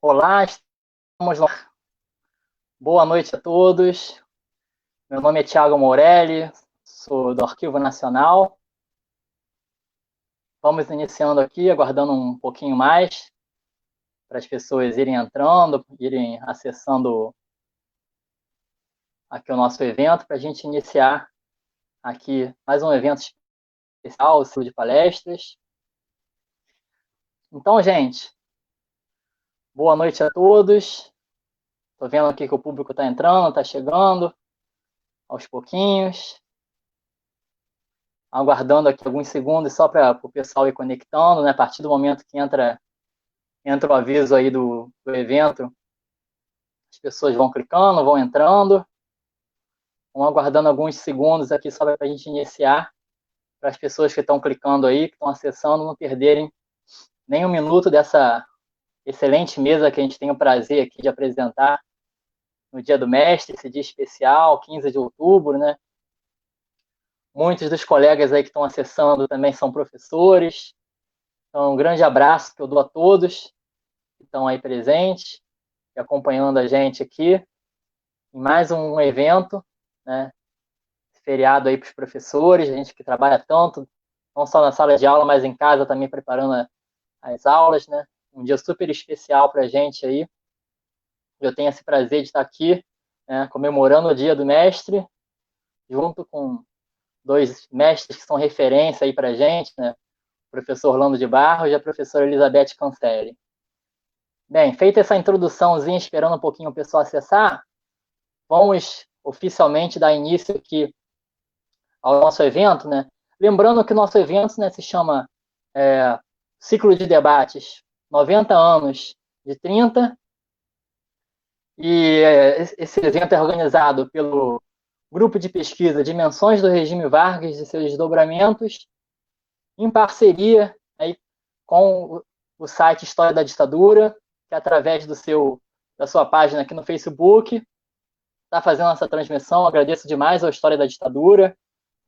Olá, estamos lá. Boa noite a todos. Meu nome é Thiago Morelli, sou do Arquivo Nacional. Vamos iniciando aqui, aguardando um pouquinho mais para as pessoas irem entrando, irem acessando aqui o nosso evento, para a gente iniciar aqui mais um evento especial, o ciclo de palestras. Então, gente, boa noite a todos. Estou vendo aqui que o público está entrando, está chegando aos pouquinhos. Aguardando aqui alguns segundos só para o pessoal ir conectando, né? A partir do momento que entra o aviso aí do evento, as pessoas vão clicando, vão entrando. Vamos aguardando alguns segundos aqui só para a gente iniciar, para as pessoas que estão clicando aí, que estão acessando, não perderem nem um minuto dessa excelente mesa que a gente tem o prazer aqui de apresentar no Dia do Mestre, esse dia especial, 15 de outubro, né? Muitos dos colegas aí que estão acessando também são professores. Então, um grande abraço que eu dou a todos que estão aí presentes e acompanhando a gente aqui em mais um evento, né? Feriado aí para os professores, a gente que trabalha tanto, não só na sala de aula, mas em casa também preparando as aulas, né? Um dia super especial para a gente aí. Eu tenho esse prazer de estar aqui, né, comemorando o Dia do Mestre, junto com dois mestres que são referência aí para a gente, né? O professor Orlando de Barros e a professora Elizabeth Cancelli. Bem, feita essa introduçãozinha, esperando um pouquinho o pessoal acessar, vamos oficialmente dar início aqui ao nosso evento, né? Lembrando que o nosso evento, né, se chama Ciclo de Debates 90 anos de 30, e esse evento é organizado pelo Grupo de Pesquisa Dimensões do Regime Vargas e seus Desdobramentos, em parceria aí com o site História da Ditadura, que através da sua página aqui no Facebook está fazendo essa transmissão. Agradeço demais ao História da Ditadura,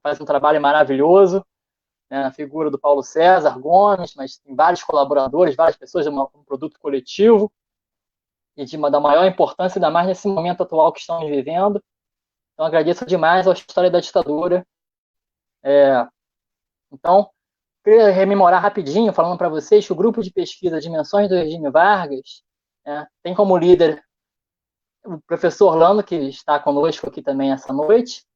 faz um trabalho maravilhoso, né, na figura do Paulo César Gomes, mas tem vários colaboradores, várias pessoas de um produto coletivo e da maior importância, ainda mais nesse momento atual que estamos vivendo. Então, agradeço demais ao História da Ditadura. Então, queria rememorar rapidinho, falando para vocês que o grupo de pesquisa Dimensões do Regime Vargas, né, tem como líder o professor Orlando, que está conosco aqui também essa noite,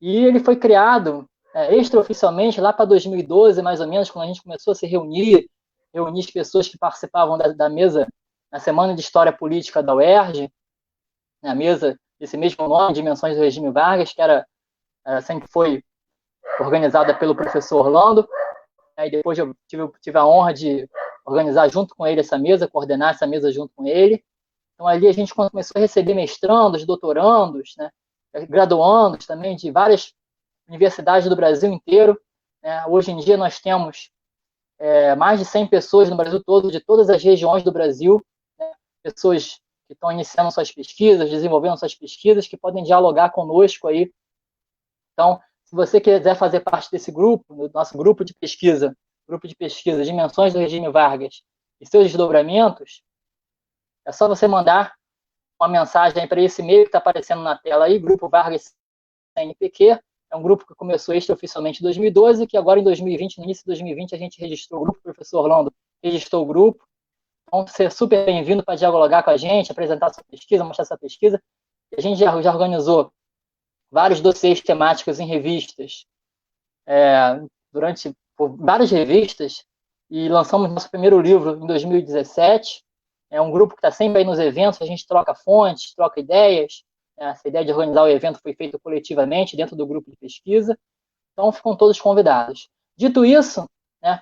e ele foi criado extraoficialmente lá para 2012, mais ou menos, quando a gente começou a se reunir as pessoas que participavam da mesa na Semana de História Política da UERJ, a mesa desse mesmo nome, Dimensões do Regime Vargas, que sempre foi organizada pelo professor Orlando. Aí depois eu tive a honra de organizar junto com ele essa mesa, coordenar essa mesa junto com ele. Então ali a gente começou a receber mestrandos, doutorandos, né, graduandos também de várias universidades do Brasil inteiro. Hoje em dia nós temos mais de 100 pessoas no Brasil todo, de todas as regiões do Brasil, né, pessoas que estão iniciando suas pesquisas, desenvolvendo suas pesquisas, que podem dialogar conosco aí. Então, se você quiser fazer parte desse grupo, do nosso grupo de pesquisa Dimensões do Regime Vargas e seus desdobramentos, é só você mandar uma mensagem para esse e-mail que está aparecendo na tela aí, Grupo Vargas CNPq. É um grupo que começou extraoficialmente em 2012, que agora em 2020, no início de 2020, a gente registrou o grupo, o professor Orlando registrou o grupo. Então, você é super bem-vindo para dialogar com a gente, apresentar sua pesquisa, mostrar sua pesquisa. A gente já organizou vários dossiês temáticos em revistas, por várias revistas, e lançamos nosso primeiro livro em 2017. É um grupo que está sempre aí nos eventos, a gente troca fontes, troca ideias. Essa ideia de organizar o evento foi feita coletivamente dentro do grupo de pesquisa. Então, ficam todos convidados. Dito isso,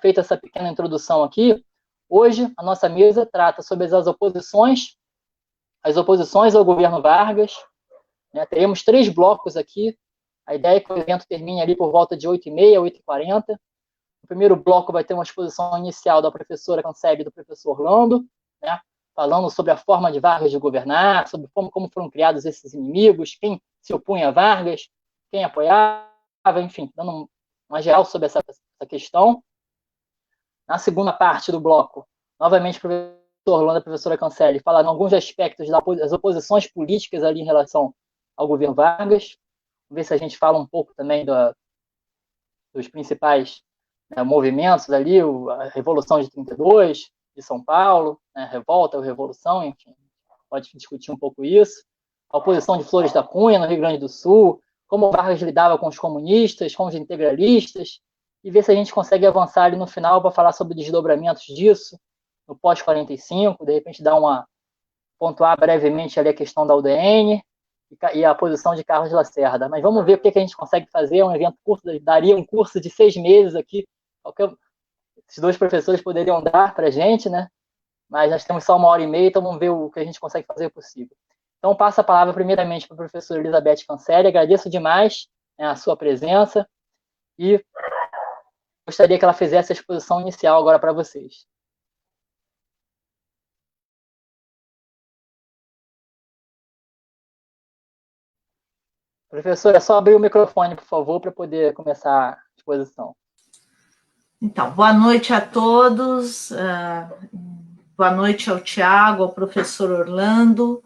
feita essa pequena introdução aqui, hoje a nossa mesa trata sobre as oposições ao governo Vargas. Teremos 3 blocos aqui. A ideia é que o evento termine ali por volta de 8h30, 8h40. O primeiro bloco vai ter uma exposição inicial da professora Cancelli e do professor Orlando, né, falando sobre a forma de Vargas de governar, sobre como foram criados esses inimigos, quem se opunha a Vargas, quem apoiava, enfim, dando uma geral sobre essa questão. Na segunda parte do bloco, novamente o professor Orlando e a professora Cancelli falaram alguns aspectos das oposições políticas ali em relação ao governo Vargas. Vamos ver se a gente fala um pouco também dos principais, né, movimentos ali, a Revolução de 32, de São Paulo, né, revolta ou revolução, enfim, pode discutir um pouco isso. A oposição de Flores da Cunha, no Rio Grande do Sul, como Vargas lidava com os comunistas, com os integralistas, e ver se a gente consegue avançar ali no final para falar sobre desdobramentos disso, no pós-45, de repente pontuar brevemente ali a questão da UDN e a posição de Carlos Lacerda. Mas vamos ver o que a gente consegue fazer, um evento curto, daria um curso de 6 meses aqui, esses dois professores poderiam dar para a gente, né? Mas nós temos só 1h30, então vamos ver o que a gente consegue fazer possível. Então, passo a palavra primeiramente para a professora Elizabeth Cancelli. Agradeço demais, né, a sua presença e gostaria que ela fizesse a exposição inicial agora para vocês. Professora, é só abrir o microfone, por favor, para poder começar a exposição. Então, boa noite a todos, boa noite ao Tiago, ao professor Orlando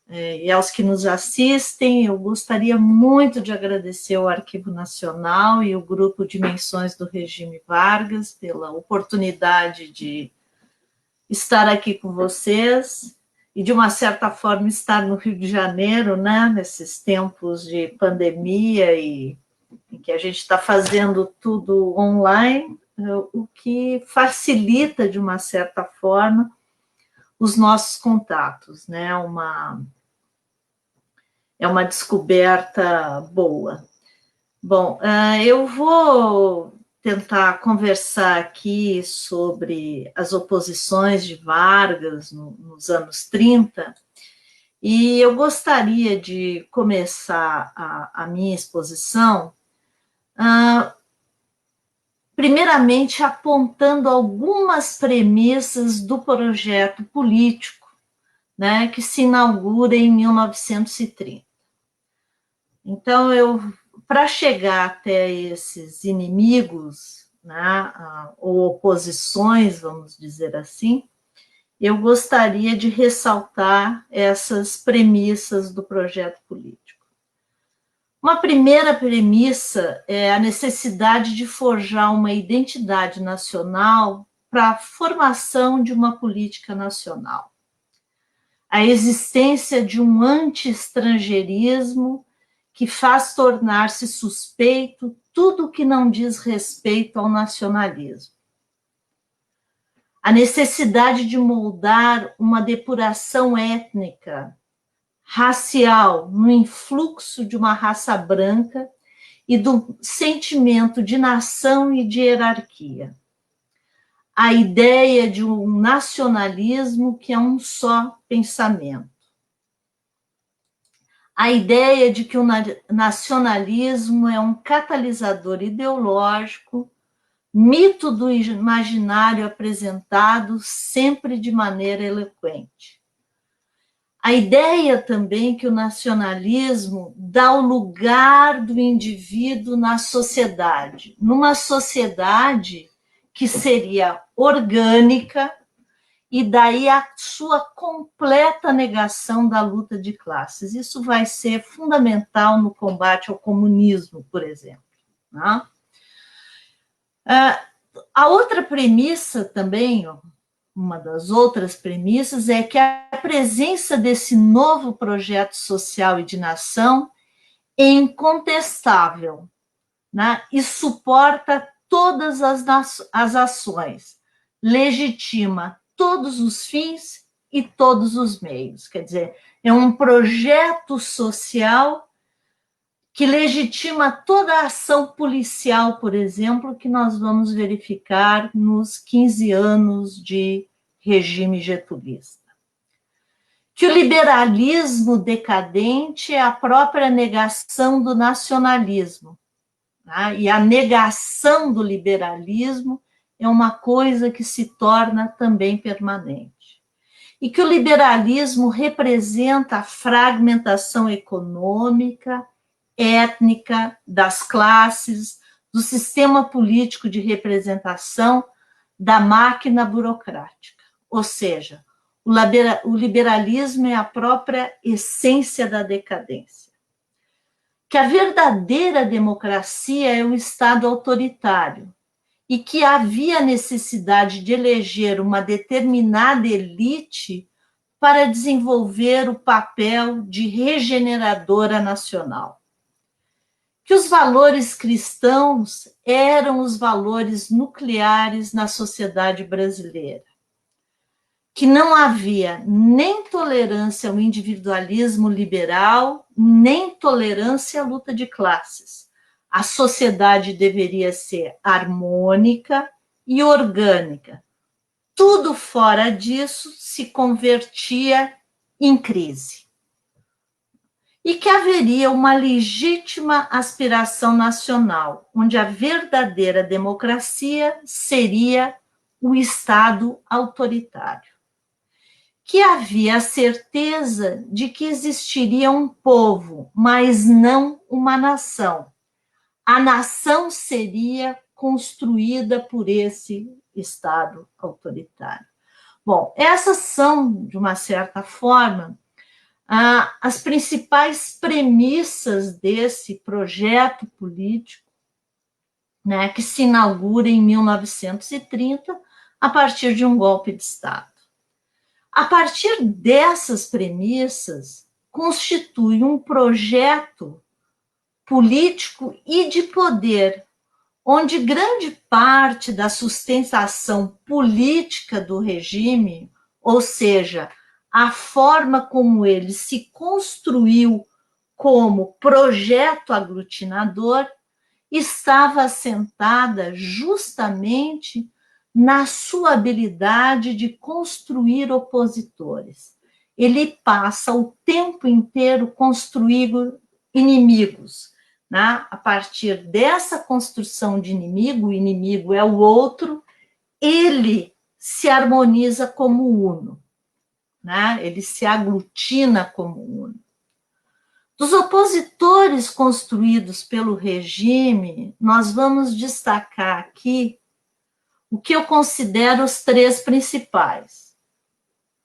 e aos que nos assistem. Eu gostaria muito de agradecer ao Arquivo Nacional e o Grupo Dimensões do Regime Vargas pela oportunidade de estar aqui com vocês e, de uma certa forma, estar no Rio de Janeiro, né, nesses tempos de pandemia e em que a gente está fazendo tudo online, o que facilita, de uma certa forma, os nossos contatos, né? É uma descoberta boa. Bom, eu vou tentar conversar aqui sobre as oposições de Vargas nos anos 30, e eu gostaria de começar a minha exposição primeiramente apontando algumas premissas do projeto político, né, que se inaugura em 1930. Então, para chegar até esses inimigos, né, ou oposições, vamos dizer assim, eu gostaria de ressaltar essas premissas do projeto político. Uma primeira premissa é a necessidade de forjar uma identidade nacional para a formação de uma política nacional. A existência de um anti-estrangeirismo que faz tornar-se suspeito tudo que não diz respeito ao nacionalismo. A necessidade de moldar uma depuração étnica, racial, no influxo de uma raça branca e do sentimento de nação e de hierarquia. A ideia de um nacionalismo que é um só pensamento. A ideia de que o nacionalismo é um catalisador ideológico, mito do imaginário apresentado sempre de maneira eloquente. A ideia também que o nacionalismo dá o lugar do indivíduo na sociedade, numa sociedade que seria orgânica, e daí a sua completa negação da luta de classes. Isso vai ser fundamental no combate ao comunismo, por exemplo. Né? A outra premissa também, uma das outras premissas, é que a presença desse novo projeto social e de nação é incontestável, né? E suporta todas as ações, legitima todos os fins e todos os meios. Quer dizer, é um projeto social que legitima toda a ação policial, por exemplo, que nós vamos verificar nos 15 anos de regime getulista. Que o liberalismo decadente é a própria negação do nacionalismo, né? E a negação do liberalismo é uma coisa que se torna também permanente. E que o liberalismo representa a fragmentação econômica, étnica, das classes, do sistema político de representação, da máquina burocrática. Ou seja, O liberalismo é a própria essência da decadência. Que a verdadeira democracia é o Estado autoritário e que havia necessidade de eleger uma determinada elite para desenvolver o papel de regeneradora nacional. Que os valores cristãos eram os valores nucleares na sociedade brasileira. Que não havia nem tolerância ao individualismo liberal, nem tolerância à luta de classes. A sociedade deveria ser harmônica e orgânica. Tudo fora disso se convertia em crise. E que haveria uma legítima aspiração nacional, onde a verdadeira democracia seria o Estado autoritário. Que havia a certeza de que existiria um povo, mas não uma nação. A nação seria construída por esse Estado autoritário. Bom, essas são, de uma certa forma, as principais premissas desse projeto político, né, que se inaugura em 1930, a partir de um golpe de Estado. A partir dessas premissas, constitui um projeto político e de poder, onde grande parte da sustentação política do regime, ou seja, a forma como ele se construiu como projeto aglutinador, estava assentada justamente na sua habilidade de construir opositores. Ele passa o tempo inteiro construindo inimigos, né? A partir dessa construção de inimigo, o inimigo é o outro, ele se harmoniza como uno, né? Ele se aglutina como uno. Dos opositores construídos pelo regime, nós vamos destacar aqui o que eu considero os três principais.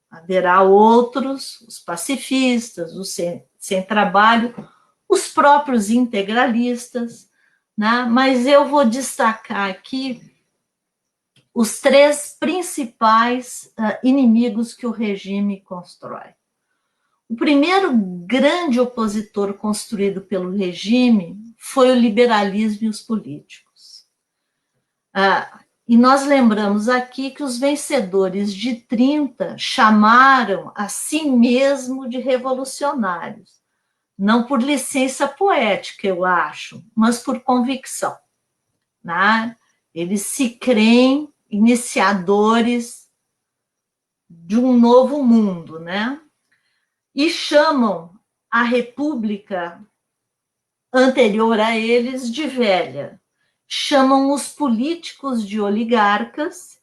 Haverá outros, os pacifistas, os sem trabalho, os próprios integralistas, né? Mas eu vou destacar aqui os três principais inimigos que o regime constrói. O primeiro grande opositor construído pelo regime foi o liberalismo e os políticos. E nós lembramos aqui que os vencedores de 30 chamaram a si mesmo de revolucionários. Não por licença poética, eu acho, mas por convicção, né? Eles se creem iniciadores de um novo mundo, né? E chamam a república anterior a eles de velha. Chamam os políticos de oligarcas,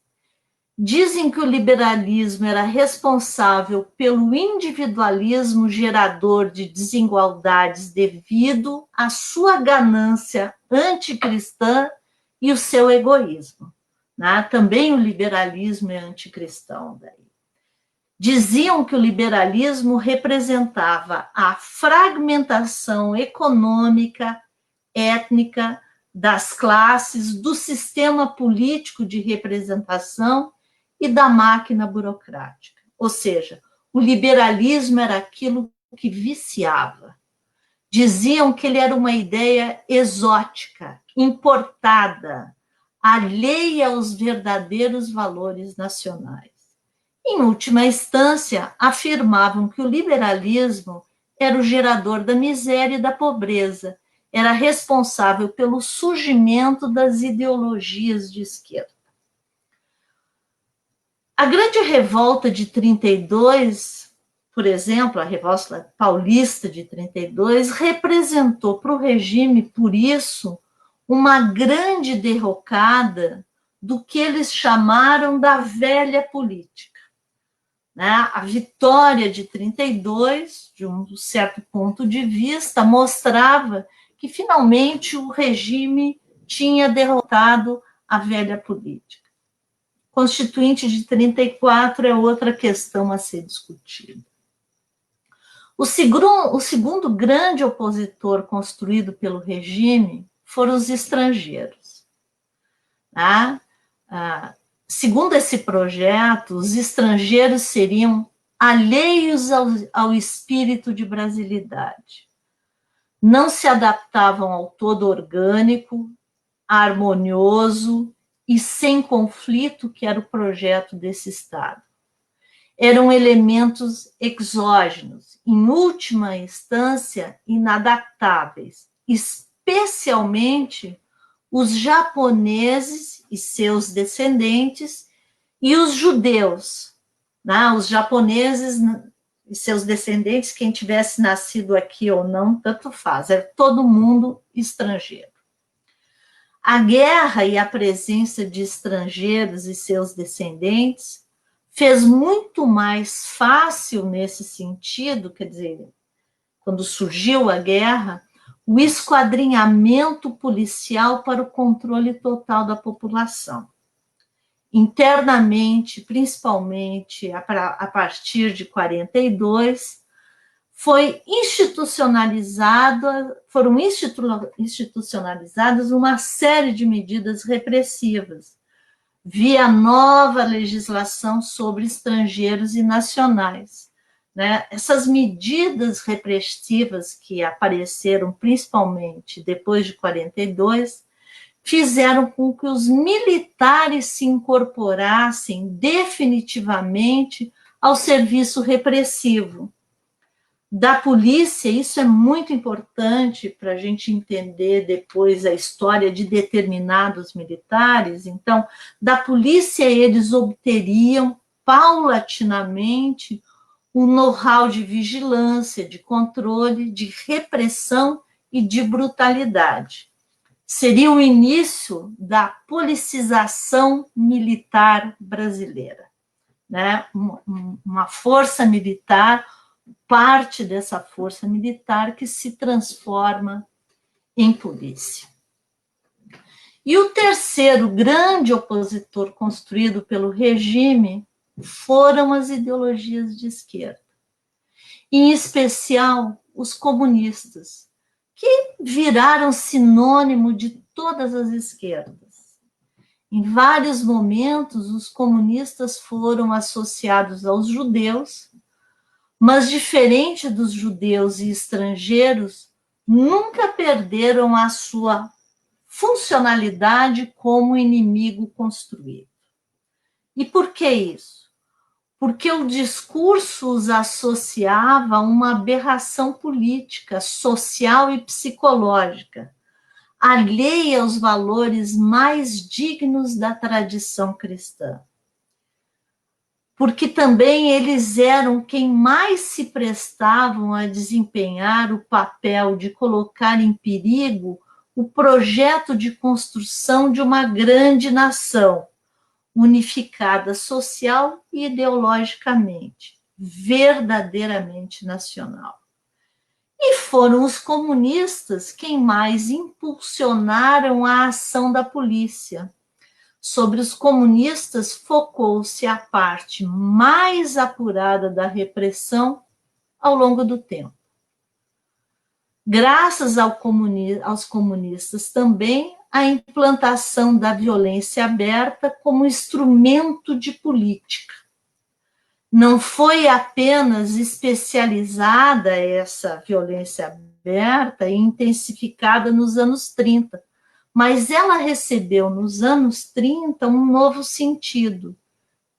dizem que o liberalismo era responsável pelo individualismo gerador de desigualdades devido à sua ganância anticristã e o seu egoísmo, né? Também o liberalismo é anticristão daí. Diziam que o liberalismo representava a fragmentação econômica, étnica, das classes, do sistema político de representação e da máquina burocrática. Ou seja, o liberalismo era aquilo que viciava. Diziam que ele era uma ideia exótica, importada, alheia aos verdadeiros valores nacionais. Em última instância, afirmavam que o liberalismo era o gerador da miséria e da pobreza, era responsável pelo surgimento das ideologias de esquerda. A grande revolta de 32, por exemplo, a Revolta Paulista de 32, representou para o regime, por isso, uma grande derrocada do que eles chamaram da velha política. A vitória de 32, de um certo ponto de vista, mostrava que finalmente o regime tinha derrotado a velha política. Constituinte de 34 é outra questão a ser discutida. O segundo grande opositor construído pelo regime foram os estrangeiros. Tá? Segundo esse projeto, os estrangeiros seriam alheios ao espírito de brasilidade. Não se adaptavam ao todo orgânico, harmonioso e sem conflito que era o projeto desse Estado. Eram elementos exógenos, em última instância, inadaptáveis, especialmente os japoneses e seus descendentes e os judeus. Né? Os japoneses e seus descendentes, quem tivesse nascido aqui ou não, tanto faz, era todo mundo estrangeiro. A guerra e a presença de estrangeiros e seus descendentes fez muito mais fácil nesse sentido, quer dizer, quando surgiu a guerra, o esquadrinhamento policial para o controle total da população. Internamente, principalmente a partir de 42, foram institucionalizadas uma série de medidas repressivas, via nova legislação sobre estrangeiros e nacionais. Né? Essas medidas repressivas que apareceram principalmente depois de 42, fizeram com que os militares se incorporassem definitivamente ao serviço repressivo. Da polícia, isso é muito importante para a gente entender depois a história de determinados militares. Então, da polícia eles obteriam paulatinamente o know-how de vigilância, de controle, de repressão e de brutalidade. Seria o início da policização militar brasileira, né? Uma força militar, parte dessa força militar que se transforma em polícia. E o terceiro grande opositor construído pelo regime foram as ideologias de esquerda, em especial os comunistas, que viraram sinônimo de todas as esquerdas. Em vários momentos, os comunistas foram associados aos judeus, mas, diferente dos judeus e estrangeiros, nunca perderam a sua funcionalidade como inimigo construído. E por que isso? Porque o discurso os associava a uma aberração política, social e psicológica, alheia aos valores mais dignos da tradição cristã. Porque também eles eram quem mais se prestavam a desempenhar o papel de colocar em perigo o projeto de construção de uma grande nação, unificada social e ideologicamente, verdadeiramente nacional. E foram os comunistas quem mais impulsionaram a ação da polícia. Sobre os comunistas focou-se a parte mais apurada da repressão ao longo do tempo. Graças aos comunistas também, a implantação da violência aberta como instrumento de política. Não foi apenas especializada essa violência aberta e intensificada nos anos 30, mas ela recebeu nos anos 30 um novo sentido,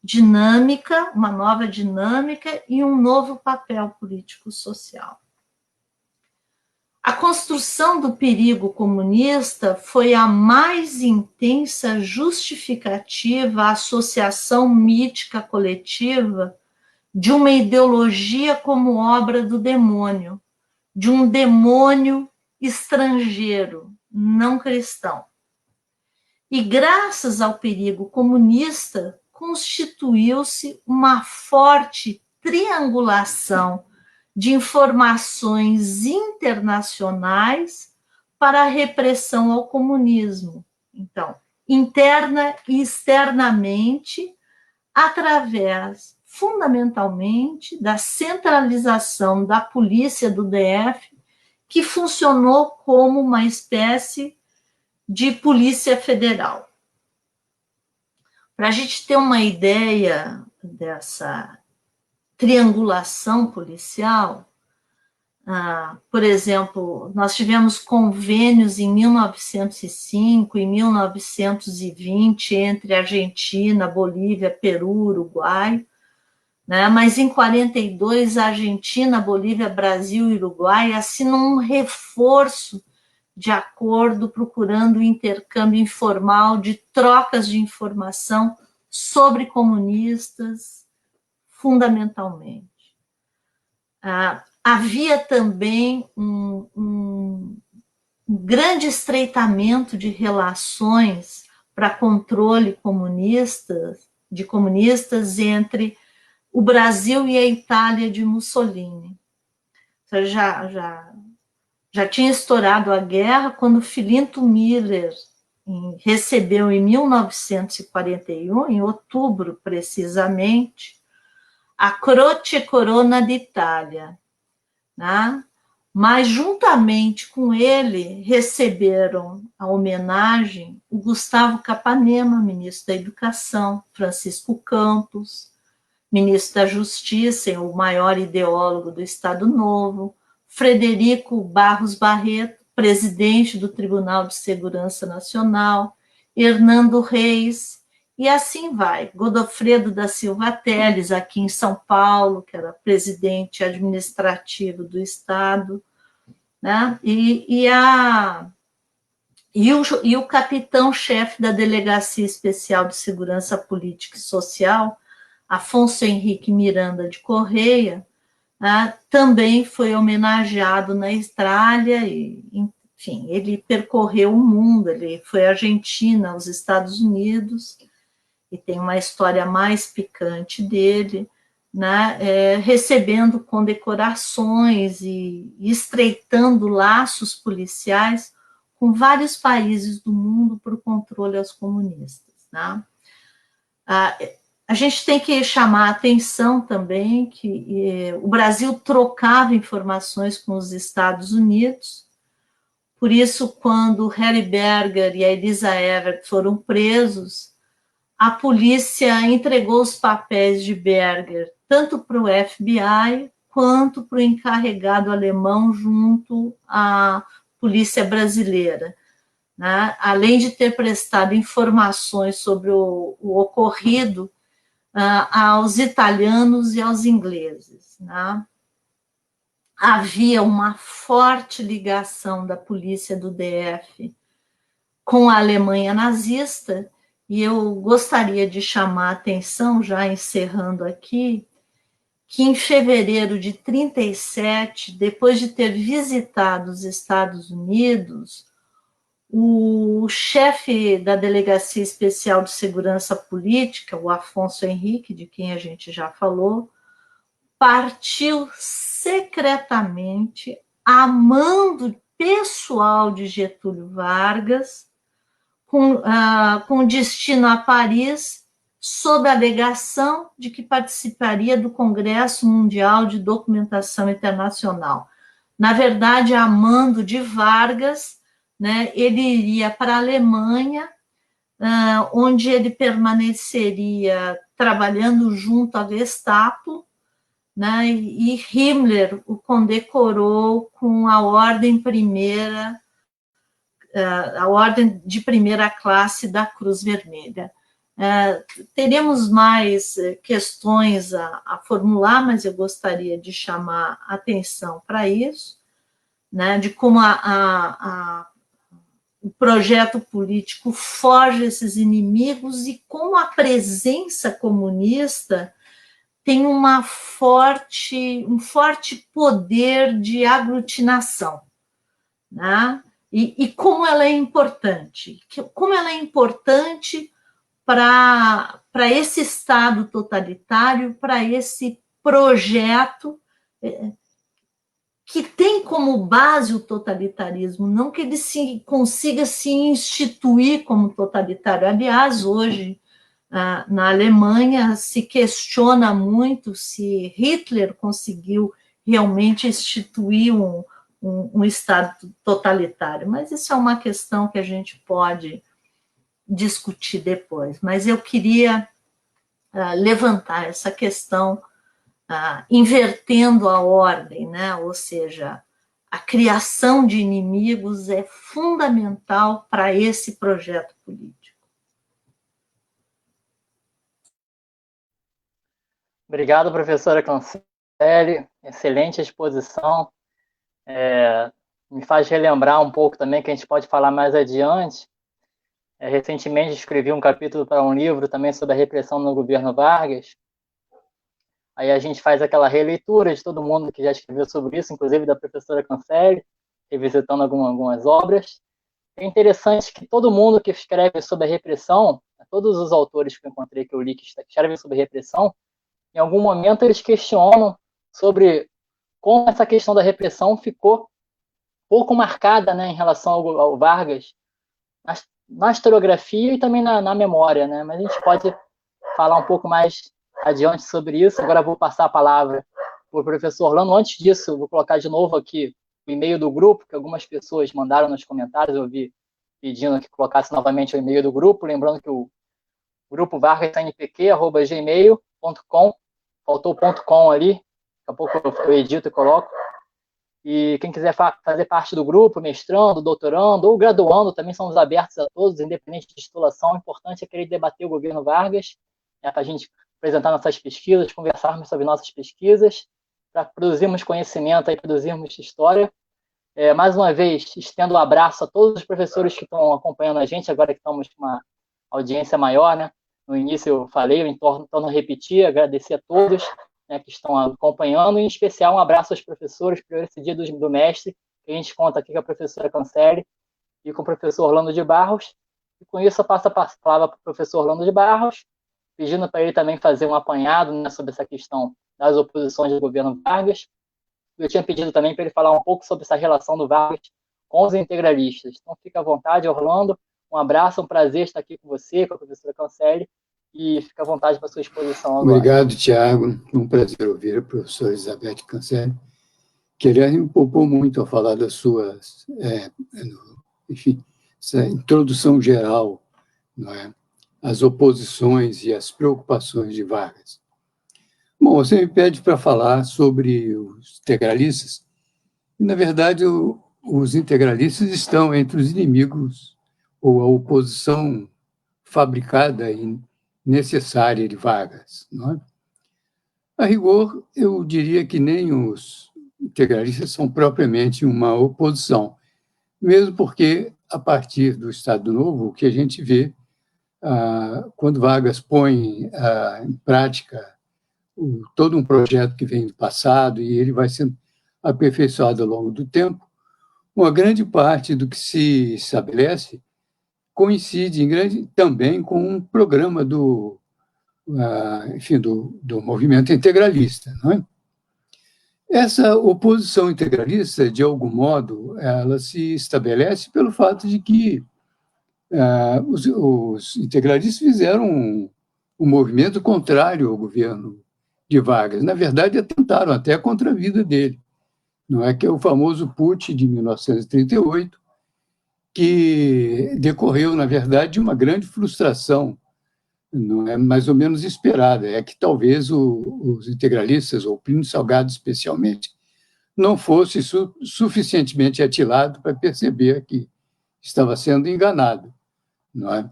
dinâmica, uma nova dinâmica e um novo papel político-social. A construção do perigo comunista foi a mais intensa justificativa à associação mítica coletiva de uma ideologia como obra do demônio, de um demônio estrangeiro, não cristão. E graças ao perigo comunista, constituiu-se uma forte triangulação de informações internacionais para a repressão ao comunismo. Então, interna e externamente, através, fundamentalmente, da centralização da polícia do DF, que funcionou como uma espécie de polícia federal. Para a gente ter uma ideia dessa triangulação policial, por exemplo, nós tivemos convênios em 1905 e 1920 entre Argentina, Bolívia, Peru, Uruguai, né? Mas em 42, Argentina, Bolívia, Brasil e Uruguai assinam um reforço de acordo procurando o intercâmbio informal de trocas de informação sobre comunistas, fundamentalmente. Havia também um grande estreitamento de relações para controle de comunistas entre o Brasil e a Itália de Mussolini. Já tinha estourado a guerra quando Filinto Miller recebeu em 1941, em outubro precisamente, a Croce Corona d'Italia, né? Mas juntamente com ele receberam a homenagem o Gustavo Capanema, ministro da Educação, Francisco Campos, ministro da Justiça, o maior ideólogo do Estado Novo, Frederico Barros Barreto, presidente do Tribunal de Segurança Nacional, Hernando Reis, e assim vai. Godofredo da Silva Teles, aqui em São Paulo, que era presidente administrativo do Estado, né? E o capitão-chefe da Delegacia Especial de Segurança Política e Social, Afonso Henrique Miranda de Correia, também foi homenageado na Itália, e, enfim, ele percorreu o mundo, ele foi à Argentina, aos Estados Unidos, e tem uma história mais picante dele, né, recebendo condecorações e estreitando laços policiais com vários países do mundo para o controle aos comunistas, né? A gente tem que chamar a atenção também que o Brasil trocava informações com os Estados Unidos, por isso, quando Harry Berger e a Elisa Everett foram presos, a polícia entregou os papéis de Berger tanto para o FBI quanto para o encarregado alemão junto à polícia brasileira, né? Além de ter prestado informações sobre o ocorrido aos italianos e aos ingleses, né? Havia uma forte ligação da polícia do DF com a Alemanha nazista, e eu gostaria de chamar a atenção, já encerrando aqui, que em fevereiro de 1937, depois de ter visitado os Estados Unidos, o chefe da Delegacia Especial de Segurança Política, o Afonso Henrique, de quem a gente já falou, partiu secretamente a mando pessoal de Getúlio Vargas, com destino a Paris, sob a alegação de que participaria do Congresso Mundial de Documentação Internacional. Na verdade, a mando de Vargas, né, ele iria para a Alemanha, onde ele permaneceria trabalhando junto à Gestapo, né, e Himmler o condecorou com a ordem de primeira classe da Cruz Vermelha. Teremos mais questões a formular, mas eu gostaria de chamar a atenção para isso, né, de como o projeto político foge esses inimigos e como a presença comunista tem um forte poder de aglutinação, né? E como ela é importante, para esse Estado totalitário, para esse projeto que tem como base o totalitarismo, não que ele consiga se instituir como totalitário. Aliás, hoje, na Alemanha, se questiona muito se Hitler conseguiu realmente instituir um Estado totalitário, mas isso é uma questão que a gente pode discutir depois. Mas eu queria levantar essa questão invertendo a ordem, né? Ou seja, a criação de inimigos é fundamental para esse projeto político. Obrigado, professora Cancelli, excelente exposição. Me faz relembrar um pouco também, que a gente pode falar mais adiante. Recentemente escrevi um capítulo para um livro também sobre a repressão no governo Vargas. Aí a gente faz aquela releitura de todo mundo que já escreveu sobre isso, inclusive da professora Cancelli, revisitando algumas obras. É interessante que todo mundo que escreve sobre a repressão, todos os autores que eu encontrei, que eu li, que escrevem sobre repressão, em algum momento eles questionam sobre como essa questão da repressão ficou pouco marcada, né, em relação ao Vargas, na historiografia e também na memória, né? Mas a gente pode falar um pouco mais adiante sobre isso. Agora vou passar a palavra para o professor Orlando. Antes disso, vou colocar de novo aqui o e-mail do grupo, que algumas pessoas mandaram nos comentários, eu vi pedindo que colocasse novamente o e-mail do grupo, lembrando que o grupo vargasnpq@gmail.com, faltou o .com ali, daqui a pouco eu edito e coloco. E quem quiser fazer parte do grupo, mestrando, doutorando ou graduando, também somos abertos a todos, independente de titulação. O importante é querer debater o governo Vargas, para a gente apresentar nossas pesquisas, conversarmos sobre nossas pesquisas, para produzirmos conhecimento e produzirmos história. Mais uma vez, estendo um abraço a todos os professores que estão acompanhando a gente, agora que estamos com uma audiência maior, né? No início eu falei, eu torno a repetir, agradecer a todos, né, que estão acompanhando, e em especial um abraço aos professores, por esse dia do mestre, que a gente conta aqui com a professora Cancelli e com o professor Orlando de Barros. E com isso eu passo a palavra para o professor Orlando de Barros, pedindo para ele também fazer um apanhado, né, sobre essa questão das oposições do governo Vargas. Eu tinha pedido também para ele falar um pouco sobre essa relação do Vargas com os integralistas. Então fica à vontade, Orlando. Um abraço, um prazer estar aqui com você, com a professora Cancelli, e fica à vontade para a sua exposição agora. Obrigado, Tiago. Um prazer ouvir a professora Elizabeth Cancelli, que, aliás, me poupou muito ao falar das suas, enfim, essa introdução geral, não é? As oposições e as preocupações de Vargas. Bom, você me pede para falar sobre os integralistas, e, na verdade, os integralistas estão entre os inimigos ou a oposição fabricada e necessária de Vargas. Não é? A rigor, eu diria que nem os integralistas são propriamente uma oposição, mesmo porque, a partir do Estado Novo, o que a gente vê, quando Vargas põe em prática todo um projeto que vem do passado e ele vai sendo aperfeiçoado ao longo do tempo, uma grande parte do que se estabelece coincide também com um programa do movimento integralista. Não é? Essa oposição integralista, de algum modo, ela se estabelece pelo fato de que os integralistas fizeram um movimento contrário ao governo de Vargas. Na verdade, atentaram até contra a vida dele. Não é que é o famoso Putsch de 1938, que decorreu, na verdade, de uma grande frustração, não é mais ou menos esperada, é que talvez os integralistas, ou Plínio Salgado especialmente, não fosse suficientemente atilado para perceber que estava sendo enganado. Não é?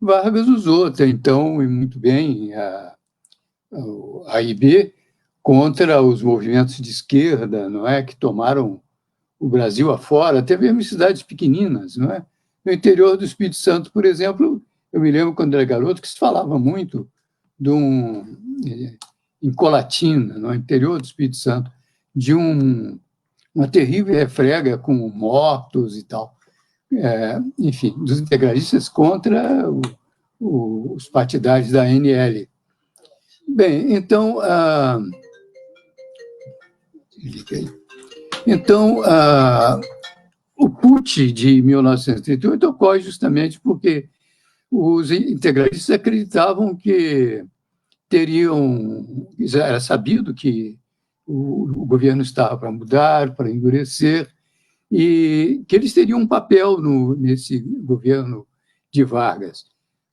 Vargas usou até então, e muito bem, a AIB contra os movimentos de esquerda, não é, que tomaram o Brasil afora, até mesmo em cidades pequeninas, não é? No interior do Espírito Santo, por exemplo, eu me lembro quando era garoto que se falava muito em Colatina, no interior do Espírito Santo, de uma terrível refrega com mortos e tal. Enfim, dos integralistas contra os partidários da ANL. Bem, então, Então, o putsch de 1938 ocorre justamente porque os integralistas acreditavam que era sabido que o governo estava para mudar, para endurecer, e que eles teriam um papel nesse governo de Vargas.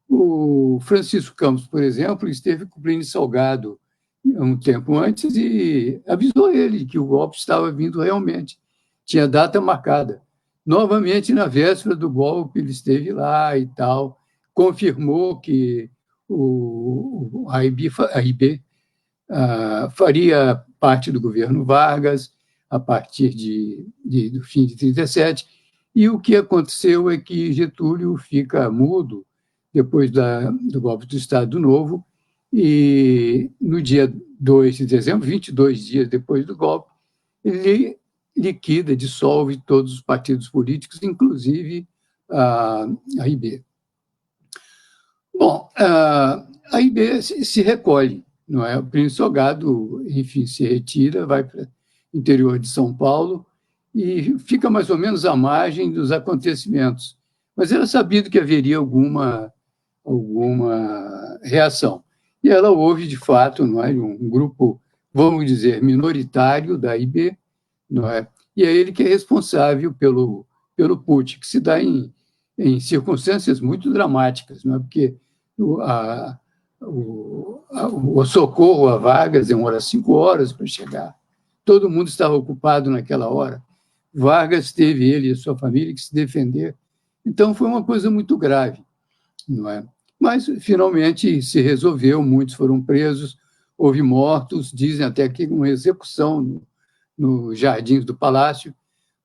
O Francisco Campos, por exemplo, esteve com o Plínio Salgado um tempo antes e avisou ele que o golpe estava vindo realmente. Tinha data marcada. Novamente, na véspera do golpe, ele esteve lá e tal, confirmou que a AIB faria parte do governo Vargas a partir do fim de 1937, e o que aconteceu é que Getúlio fica mudo depois do golpe do Estado Novo, e no dia 2 de dezembro, 22 dias depois do golpe, ele liquida, dissolve todos os partidos políticos, inclusive a AIB. Bom, a AIB se recolhe, não é? O Plínio Salgado, enfim, se retira, vai para o interior de São Paulo e fica mais ou menos à margem dos acontecimentos. Mas era sabido que haveria alguma reação. E ela houve, de fato, não é? Um grupo, vamos dizer, minoritário da AIB, não é? E é ele que é responsável pelo putsch, que se dá em circunstâncias muito dramáticas, não é? Porque o socorro a Vargas demora 5 horas para chegar. Todo mundo estava ocupado naquela hora. Vargas teve, ele e sua família, que se defender. Então, foi uma coisa muito grave, não é? Mas, finalmente, se resolveu, muitos foram presos, houve mortos, dizem até que uma execução nos jardins do Palácio,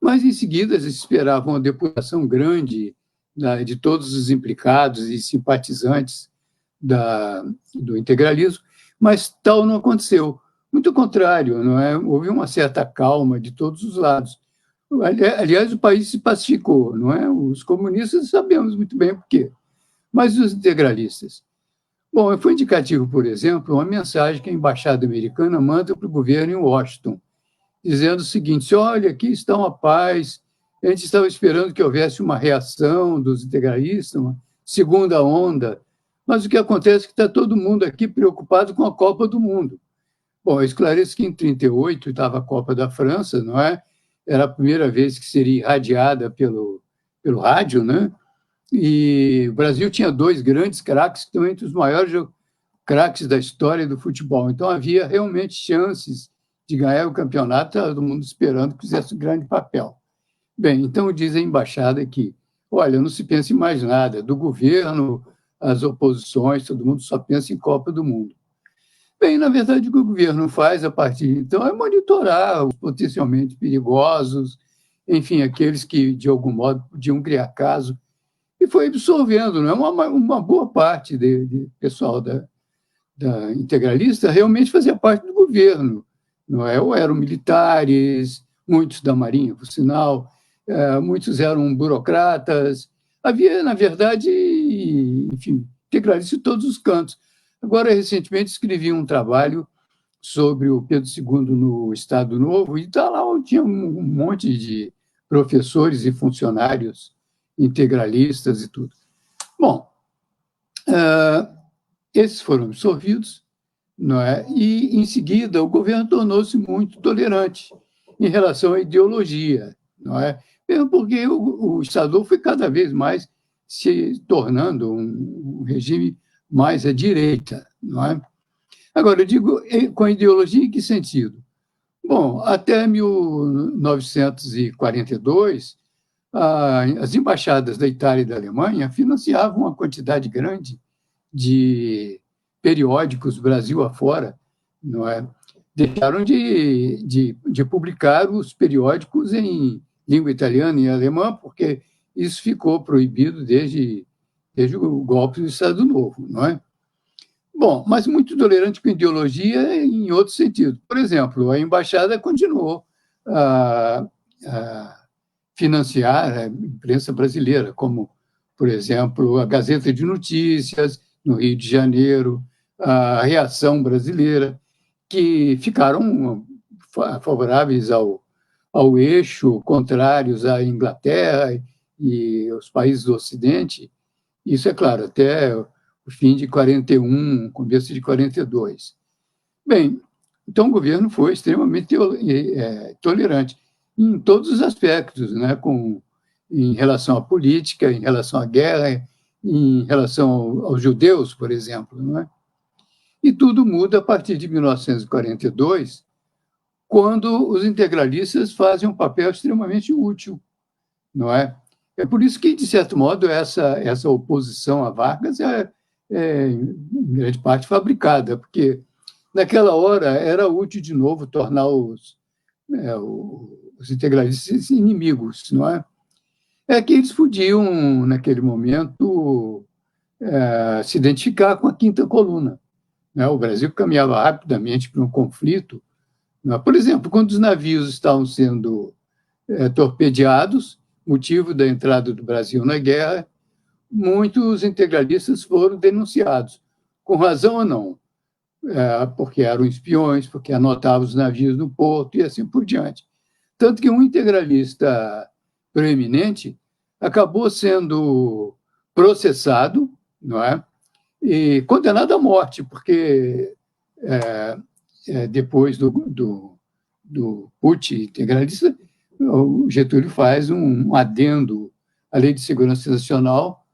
mas, em seguida, eles esperavam uma depuração grande de todos os implicados e simpatizantes do integralismo, mas tal não aconteceu. Muito ao contrário, não é? Houve uma certa calma de todos os lados. Aliás, o país se pacificou, não é? Os comunistas sabemos muito bem por quê, mas os integralistas. Bom, foi indicativo, por exemplo, uma mensagem que a embaixada americana manda para o governo em Washington, dizendo o seguinte: olha, aqui está uma paz, a gente estava esperando que houvesse uma reação dos integralistas, uma segunda onda, mas o que acontece é que está todo mundo aqui preocupado com a Copa do Mundo. Bom, eu esclareço que em 1938 estava a Copa da França, não é? Era a primeira vez que seria irradiada pelo rádio, né? E o Brasil tinha 2 grandes craques, que estão entre os maiores craques da história do futebol. Então, havia realmente chances de ganhar o campeonato, todo mundo esperando que fizesse um grande papel. Bem, então diz a embaixada que, olha, não se pensa em mais nada, do governo, as oposições, todo mundo só pensa em Copa do Mundo. Bem, na verdade, o que o governo faz a partir de então é monitorar os potencialmente perigosos, enfim, aqueles que, de algum modo, podiam criar caso, e foi absorvendo, não é? Uma boa parte de pessoal da integralista realmente fazia parte do governo, não é? Ou eram militares, muitos da Marinha, por sinal, muitos eram burocratas. Havia, na verdade, enfim, integralistas de todos os cantos. Agora, recentemente, escrevi um trabalho sobre o Pedro II no Estado Novo, e tá lá tinha um monte de professores e funcionários integralistas e tudo. Bom, esses foram absorvidos, não é? E, em seguida, o governo tornou-se muito tolerante em relação à ideologia, não é? Mesmo porque o Estado Novo foi cada vez mais se tornando um regime mais à direita, não é? Agora, eu digo com a ideologia em que sentido? Bom, até 1942, as embaixadas da Itália e da Alemanha financiavam uma quantidade grande de periódicos Brasil afora, não é? Deixaram de publicar os periódicos em língua italiana e alemã, porque isso ficou proibido desde o golpe do Estado Novo, não é? Bom, mas muito tolerante com ideologia em outro sentido. Por exemplo, a embaixada continuou a financiar a imprensa brasileira, como, por exemplo, a Gazeta de Notícias, no Rio de Janeiro, a Reação Brasileira, que ficaram favoráveis ao ao eixo, contrários à Inglaterra e aos países do Ocidente. Isso, é claro, até o fim de 41, começo de 42. Bem, então o governo foi extremamente tolerante em todos os aspectos, né? Em relação à política, em relação à guerra, em relação aos judeus, por exemplo. Não é? E tudo muda a partir de 1942, quando os integralistas fazem um papel extremamente útil. Não é? É por isso que, de certo modo, essa oposição a Vargas é, em grande parte, fabricada, porque naquela hora era útil, de novo, tornar os integralistas inimigos, não é? É que eles podiam, naquele momento, se identificar com a quinta coluna. Né? O Brasil caminhava rapidamente para um conflito. Não é? Por exemplo, quando os navios estavam sendo torpedeados, motivo da entrada do Brasil na guerra, muitos integralistas foram denunciados, com razão ou não, porque eram espiões, porque anotavam os navios no porto e assim por diante. Tanto que um integralista proeminente acabou sendo processado, não é? E condenado à morte, porque depois do putsch integralista, o Getúlio faz um adendo à Lei de Segurança Nacional,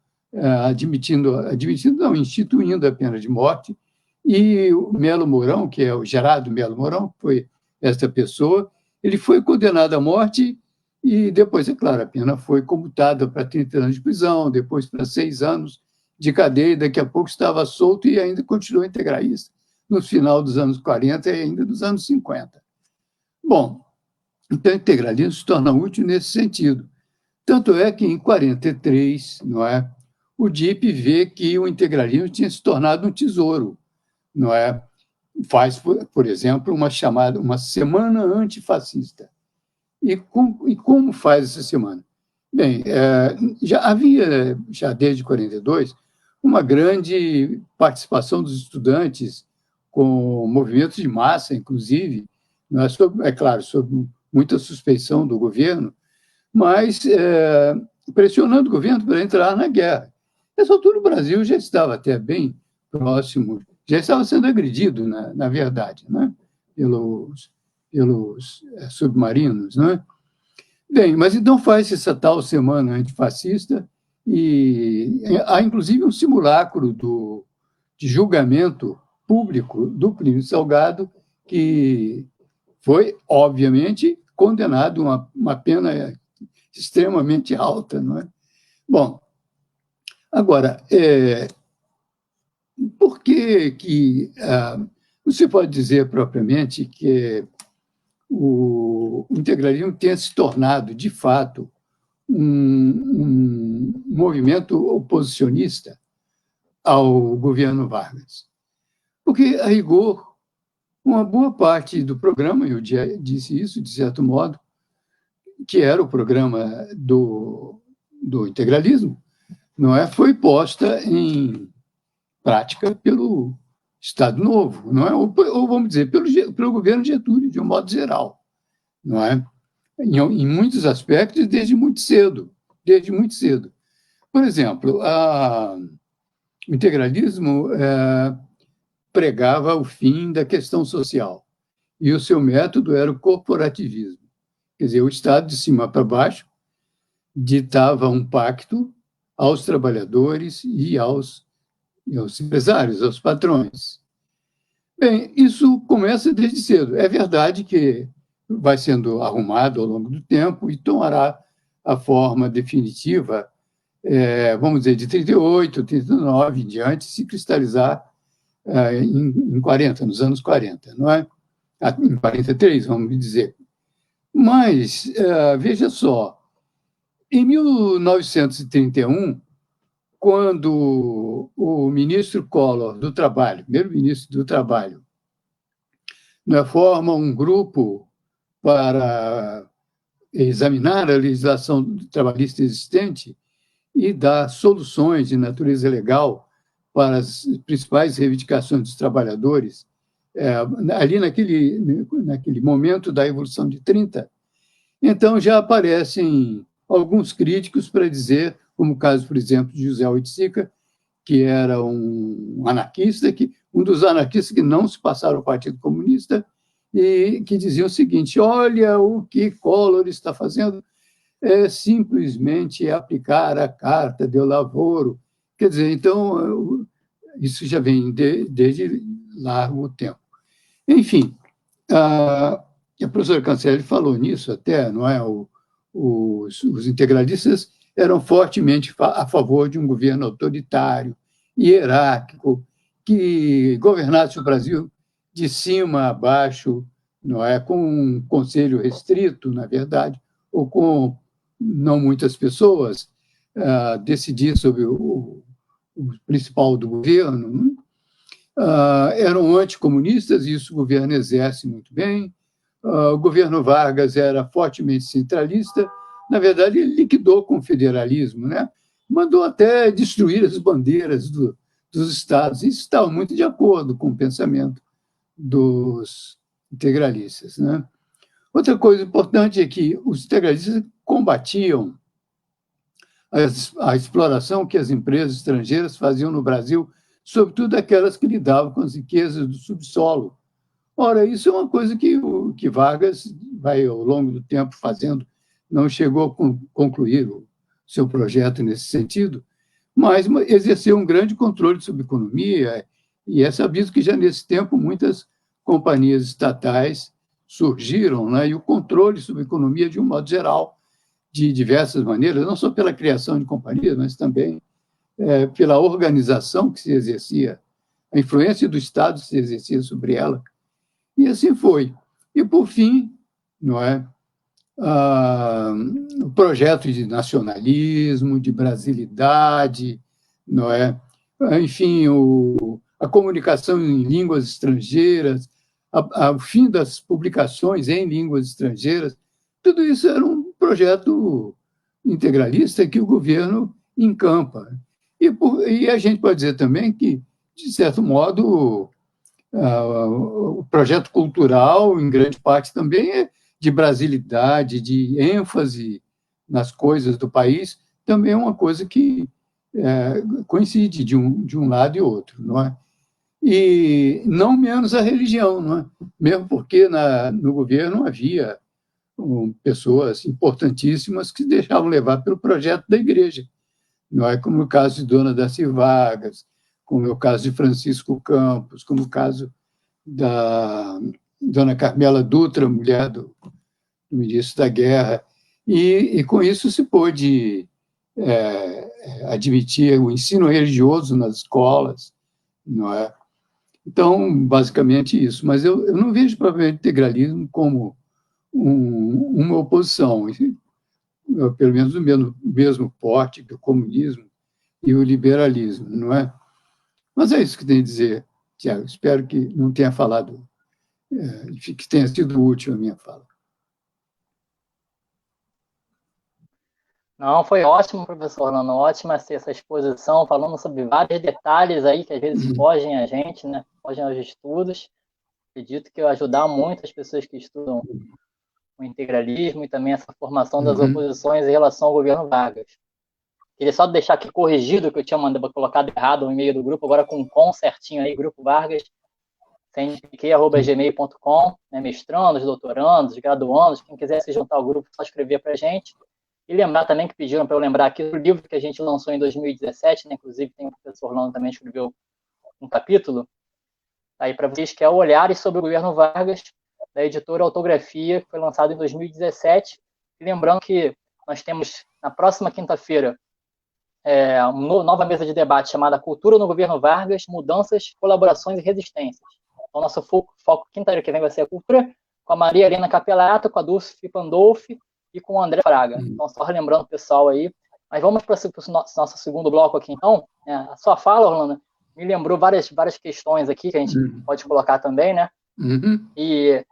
instituindo a pena de morte, e o Melo Mourão, que é o Gerardo Melo Mourão, que foi esta pessoa, ele foi condenado à morte e depois, é claro, a pena foi comutada para 30 anos de prisão, depois para 6 anos de cadeia, daqui a pouco estava solto e ainda continuou integralista, no final dos anos 40 e ainda dos anos 50. Bom, então o integralismo se torna útil nesse sentido. Tanto é que, em 43, não é, o DIP vê que o integralismo tinha se tornado um tesouro. Não é? Faz, por exemplo, uma semana antifascista. E como faz essa semana? Bem, já havia, desde 42, uma grande participação dos estudantes com movimentos de massa, inclusive, não é claro, sob muita suspeição do governo, mas pressionando o governo para entrar na guerra. Nessa altura, o Brasil já estava até bem próximo, já estava sendo agredido, na verdade, né? pelos submarinos. Né? Bem, mas então faz essa tal semana antifascista e há, inclusive, um simulacro de julgamento público do Plínio Salgado, que foi, obviamente, condenado a uma pena extremamente alta. Não é? Bom, agora, por que não se pode dizer propriamente que o integralismo tenha se tornado, de fato, um movimento oposicionista ao governo Vargas? Porque, a rigor, uma boa parte do programa, eu disse isso, de certo modo, que era o programa do integralismo, não é, foi posta em prática pelo Estado Novo, não é? Ou vamos dizer, pelo governo Getúlio, de um modo geral, não é? Em muitos aspectos, desde muito cedo. Por exemplo, o integralismo pregava o fim da questão social, e o seu método era o corporativismo. Quer dizer, o Estado, de cima para baixo, ditava um pacto aos trabalhadores e aos empresários, aos patrões. Bem, isso começa desde cedo. É verdade que vai sendo arrumado ao longo do tempo e tomará a forma definitiva, vamos dizer, de 38, 39 em diante, se cristalizar em 40, nos anos 40, não é? Em 43, vamos dizer. Mas, veja só, em 1931, quando o ministro Collor do Trabalho, primeiro-ministro do Trabalho, forma um grupo para examinar a legislação trabalhista existente e dar soluções de natureza legal para as principais reivindicações dos trabalhadores, ali naquele momento da Revolução de 30, Então já aparecem alguns críticos para dizer, como o caso, por exemplo, de José Oiticica, que era um anarquista, um dos anarquistas que não se passaram ao Partido Comunista, e que dizia o seguinte: olha o que Collor está fazendo, é simplesmente aplicar a Carta de Lavoro. Quer dizer, então, isso já vem desde largo tempo. Enfim, a professora Cancelli falou nisso até, não é? Os integralistas eram fortemente a favor de um governo autoritário, hierárquico, que governasse o Brasil de cima a baixo, não é? Com um conselho restrito, na verdade, ou com não muitas pessoas, decidir sobre o principal do governo, né? Eram anticomunistas, e isso o governo exerce muito bem. O governo Vargas era fortemente centralista. Na verdade, ele liquidou com o federalismo, né? Mandou até destruir as bandeiras dos estados. Isso estava muito de acordo com o pensamento dos integralistas, né? Outra coisa importante é que os integralistas combatiam a exploração que as empresas estrangeiras faziam no Brasil, sobretudo aquelas que lidavam com as riquezas do subsolo. Ora, isso é uma coisa que Vargas vai, ao longo do tempo, fazendo. Não chegou a concluir o seu projeto nesse sentido, mas exerceu um grande controle sobre a economia, e é sabido que já nesse tempo muitas companhias estatais surgiram, né? E o controle sobre a economia, de um modo geral, de diversas maneiras, não só pela criação de companhias, mas também pela organização que se exercia, a influência do Estado que se exercia sobre ela. E assim foi. E, por fim, não é? O projeto de nacionalismo, de brasilidade, não é? Enfim, a comunicação em línguas estrangeiras, o fim das publicações em línguas estrangeiras, tudo isso era um projeto integralista que o governo encampa. E a gente pode dizer também que, de certo modo, o projeto cultural, em grande parte, também é de brasilidade, de ênfase nas coisas do país, também é uma coisa que coincide de um lado e outro, não é? E não menos a religião, não é? Mesmo porque no governo havia pessoas importantíssimas que se deixavam levar pelo projeto da igreja, não é? Como o caso de Dona Darcy Vargas, como é o caso de Francisco Campos, como o caso da Dona Carmela Dutra, mulher do ministro da Guerra, e com isso se pôde admitir o ensino religioso nas escolas, não é? Então, basicamente isso. Mas eu não vejo propriamente o integralismo como uma oposição, pelo menos do mesmo porte que o comunismo e o liberalismo, não é? Mas é isso que tenho a dizer, Tiago. Espero que não tenha falado, que tenha sido útil a minha fala. Não, foi ótimo, professor Orlando, ótima essa exposição, falando sobre vários detalhes aí que às vezes fogem a gente, né? Fogem aos estudos. Acredito que vai ajudar muito as pessoas que estudam o integralismo e também essa formação das oposições em relação ao governo Vargas. Queria só deixar aqui corrigido que eu tinha colocado errado no e-mail do grupo, agora com certinho aí, Grupo Vargas, cnpq@gmail.com, né, mestrandos, doutorandos, graduandos, quem quiser se juntar ao grupo, só escrever para a gente. E lembrar também que pediram para eu lembrar aqui do livro que a gente lançou em 2017, né, inclusive tem o professor Orlando também escreveu um capítulo, aí para vocês, que é o Olhares sobre o Governo Vargas, da editora Autografia, que foi lançado em 2017. E lembrando que nós temos, na próxima quinta-feira, uma nova mesa de debate chamada Cultura no Governo Vargas, Mudanças, Colaborações e Resistências. Então, nosso foco quinta-feira que vem vai ser a cultura, com a Maria Helena Capelato, com a Dulce Pandolfi e com o André Fraga. Então, só relembrando o pessoal aí. Mas vamos para o nosso segundo bloco aqui, então. A sua fala, Orlando, me lembrou várias questões aqui que a gente pode colocar também, né? E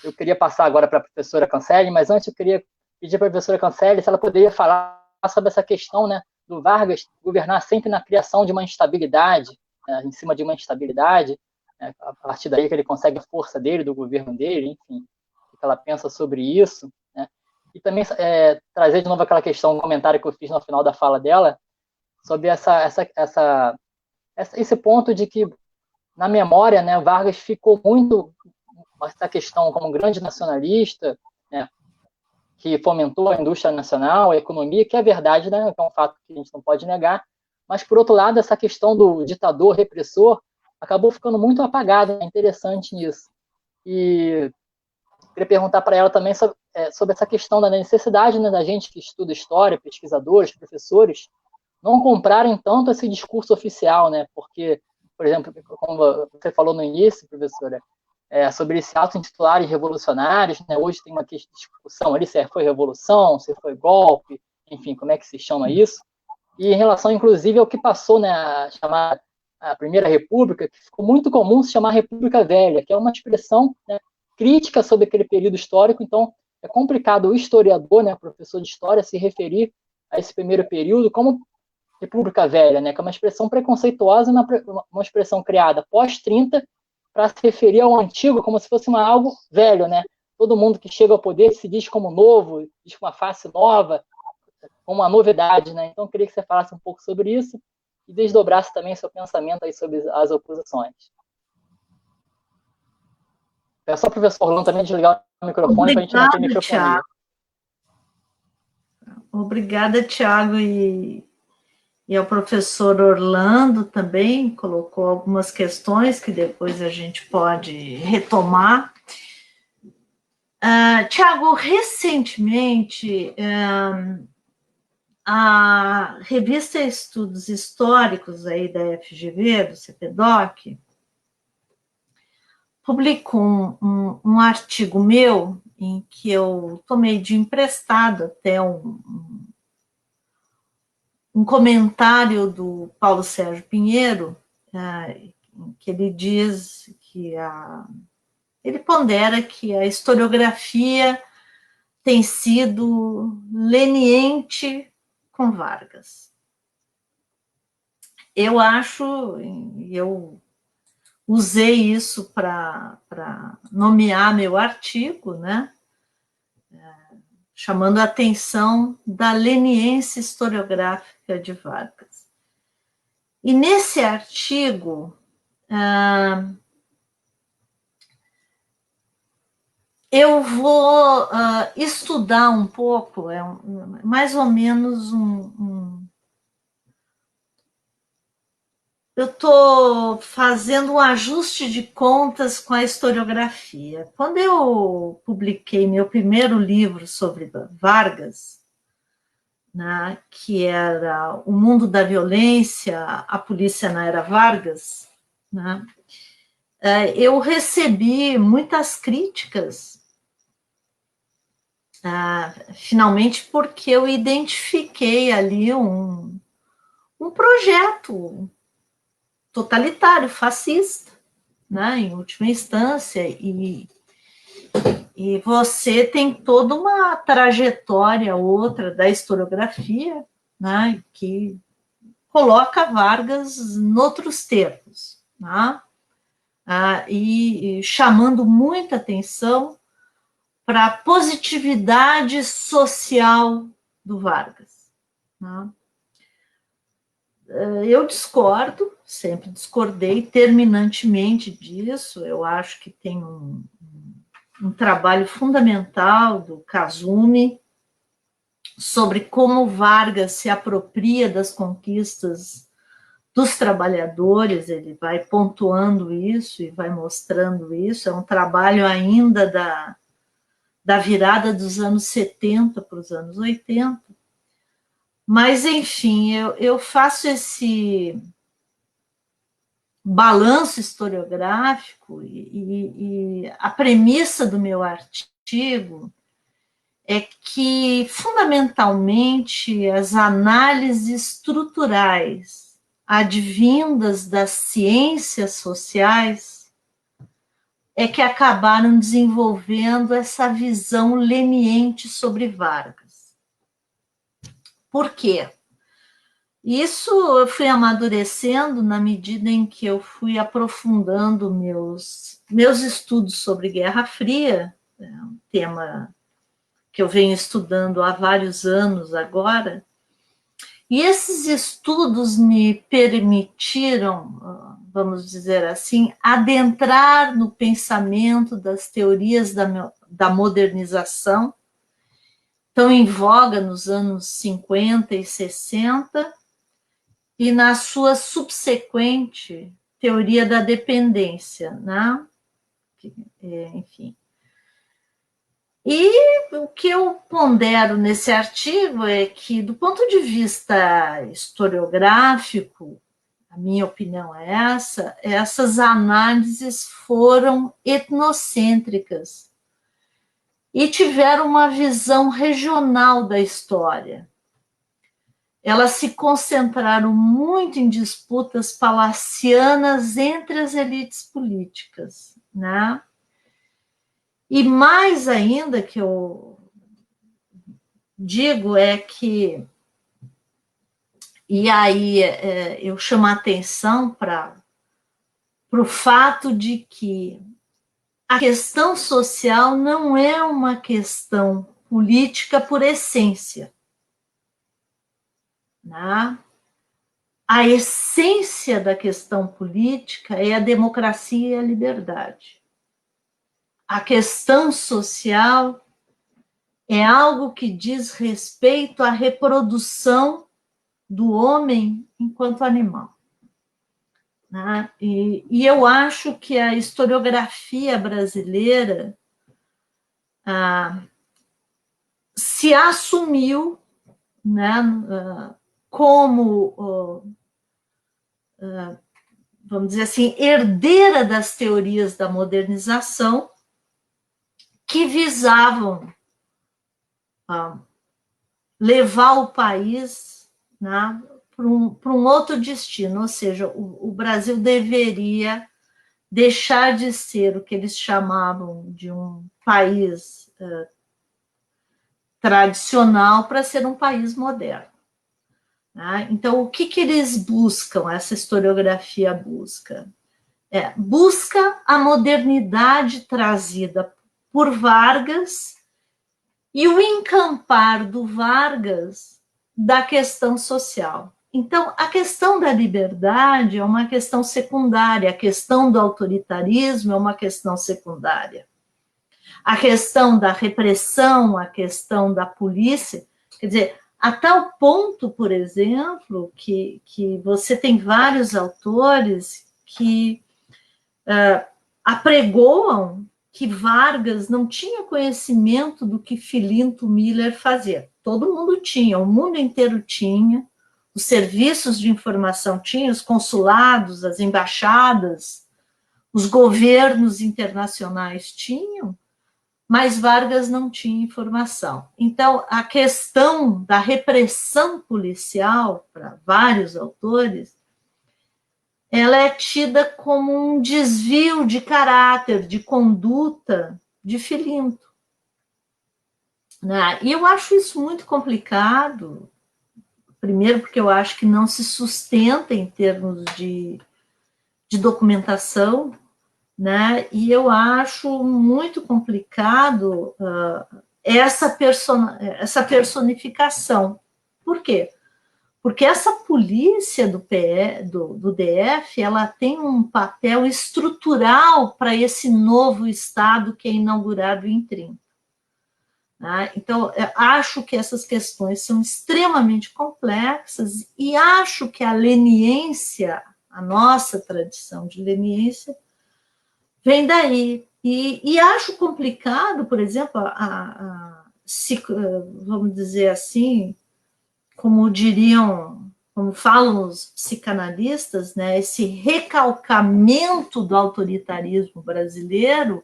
eu queria passar agora para a professora Cancelli, mas antes eu queria pedir para a professora Cancelli se ela poderia falar sobre essa questão, né, do Vargas governar sempre na criação de uma instabilidade, em cima de uma instabilidade, né, a partir daí que ele consegue a força dele, do governo dele, enfim, o que ela pensa sobre isso, né? e também trazer de novo aquela questão, um comentário que eu fiz no final da fala dela, sobre esse ponto de que, na memória, né, Vargas ficou muito essa questão como um grande nacionalista, né, que fomentou a indústria nacional, a economia, que é verdade, né, que é um fato que a gente não pode negar, mas, por outro lado, essa questão do ditador repressor acabou ficando muito apagada, é interessante nisso. E queria perguntar para ela também sobre essa questão da necessidade, né, da gente que estuda história, pesquisadores, professores, não comprarem tanto esse discurso oficial, né, porque, por exemplo, como você falou no início, professora, sobre se auto-intitularem revolucionários, né, hoje tem uma discussão ali se foi revolução, se foi golpe, enfim, como é que se chama isso, e em relação, inclusive, ao que passou, né, a Primeira República, que ficou muito comum se chamar República Velha, que é uma expressão, né, crítica sobre aquele período histórico, então é complicado o historiador, né, professor de história, se referir a esse primeiro período como República Velha, né, que é uma expressão preconceituosa, uma expressão criada pós-30 para se referir ao antigo como se fosse algo velho, né? Todo mundo que chega ao poder se diz como novo, diz com uma face nova, como uma novidade, né? Então, eu queria que você falasse um pouco sobre isso e desdobrasse também seu pensamento aí sobre as oposições. É só o professor Orlando também desligar o microfone para a gente não ter microfonia. Obrigada, Tiago, e ao professor Orlando também colocou algumas questões que depois a gente pode retomar. Tiago, recentemente, a revista Estudos Históricos aí da FGV, do CPDOC, publicou um artigo meu em que eu tomei de emprestado até um comentário do Paulo Sérgio Pinheiro, que ele diz que ele pondera que a historiografia tem sido leniente com Vargas. Eu acho, eu usei isso para nomear meu artigo, né? Chamando a atenção da leniência historiográfica de Vargas. E nesse artigo, eu vou estudar um pouco, mais ou menos eu estou fazendo um ajuste de contas com a historiografia. Quando eu publiquei meu primeiro livro sobre Vargas, né, que era O Mundo da Violência, a Polícia na Era Vargas, né, eu recebi muitas críticas, finalmente porque eu identifiquei ali um projeto totalitário, fascista, né, em última instância, e você tem toda uma trajetória outra da historiografia, né, que coloca Vargas noutros termos, né, e chamando muita atenção para a positividade social do Vargas, né. Eu discordo, sempre discordei terminantemente disso. Eu acho que tem um trabalho fundamental do Casumi sobre como Vargas se apropria das conquistas dos trabalhadores. Ele vai pontuando isso e vai mostrando isso. É um trabalho ainda da virada dos anos 70 para os anos 80. Mas, enfim, eu faço esse balanço historiográfico e a premissa do meu artigo é que, fundamentalmente, as análises estruturais advindas das ciências sociais é que acabaram desenvolvendo essa visão leniente sobre Vargas. Por quê? Isso eu fui amadurecendo na medida em que eu fui aprofundando meus estudos sobre Guerra Fria, um tema que eu venho estudando há vários anos agora, e esses estudos me permitiram, vamos dizer assim, adentrar no pensamento das teorias da modernização, tão em voga nos anos 50 e 60, e na sua subsequente teoria da dependência, né? Enfim. E o que eu pondero nesse artigo é que, do ponto de vista historiográfico, a minha opinião é essas análises foram etnocêntricas e tiveram uma visão regional da história. Elas se concentraram muito em disputas palacianas entre as elites políticas, né? E mais ainda que eu digo é que, e aí eu chamo a atenção para o fato de que a questão social não é uma questão política por essência, né? A essência da questão política é a democracia e a liberdade. A questão social é algo que diz respeito à reprodução do homem enquanto animal, né? E eu acho que a historiografia brasileira se assumiu, né, como, vamos dizer assim, herdeira das teorias da modernização que visavam levar o país, né, para um outro destino, ou seja, o Brasil deveria deixar de ser o que eles chamavam de um país tradicional para ser um país moderno. Né? Então, o que eles buscam, essa historiografia busca? Busca a modernidade trazida por Vargas e o encampar do Vargas da questão social. Então, a questão da liberdade é uma questão secundária, a questão do autoritarismo é uma questão secundária. A questão da repressão, a questão da polícia, quer dizer, a tal ponto, por exemplo, que você tem vários autores que apregoam que Vargas não tinha conhecimento do que Filinto Miller fazia. Todo mundo tinha, o mundo inteiro tinha, os serviços de informação tinham, os consulados, as embaixadas, os governos internacionais tinham, mas Vargas não tinha informação. Então, a questão da repressão policial, para vários autores, ela é tida como um desvio de caráter, de conduta de Filinto. Né? E eu acho isso muito complicado, primeiro porque eu acho que não se sustenta em termos de documentação, né? E eu acho muito complicado essa personificação. Por quê? Porque essa polícia do DF, ela tem um papel estrutural para esse novo Estado que é inaugurado em 30. Né? Então, acho que essas questões são extremamente complexas e acho que a leniência, a nossa tradição de leniência, vem daí. E acho complicado, por exemplo, vamos dizer assim, como falam os psicanalistas, né, esse recalcamento do autoritarismo brasileiro,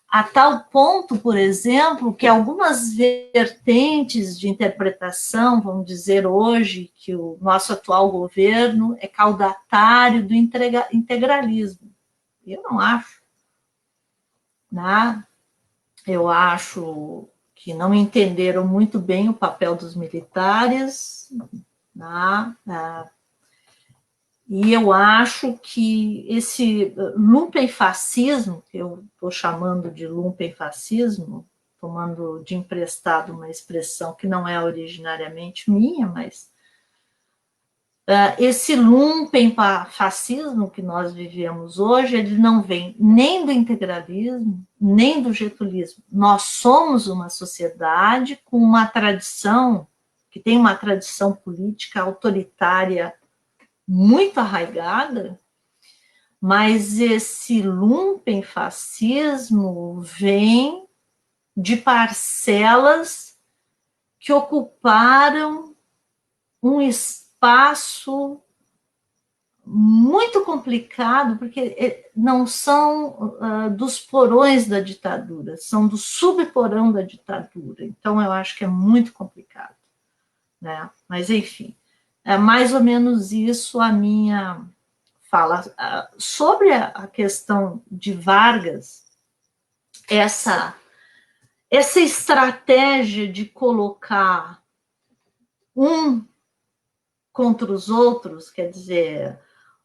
a tal ponto, por exemplo, que algumas vertentes de interpretação, vamos dizer hoje, que o nosso atual governo é caudatário do integralismo. Eu não acho. Né? Eu acho que não entenderam muito bem o papel dos militares, né? E eu acho que esse lumpenfascismo, que eu estou chamando de lumpenfascismo, tomando de emprestado uma expressão que não é originariamente minha, mas esse lumpenfascismo que nós vivemos hoje, ele não vem nem do integralismo, nem do getulismo. Nós somos uma sociedade com uma tradição, que tem uma tradição política autoritária muito arraigada, mas esse lumpenfascismo vem de parcelas que ocuparam um espaço muito complicado, porque não são dos porões da ditadura, são do subporão da ditadura. Então, eu acho que é muito complicado, né? Mas, enfim, é mais ou menos isso a minha fala. Sobre a questão de Vargas, essa estratégia de colocar um contra os outros, quer dizer,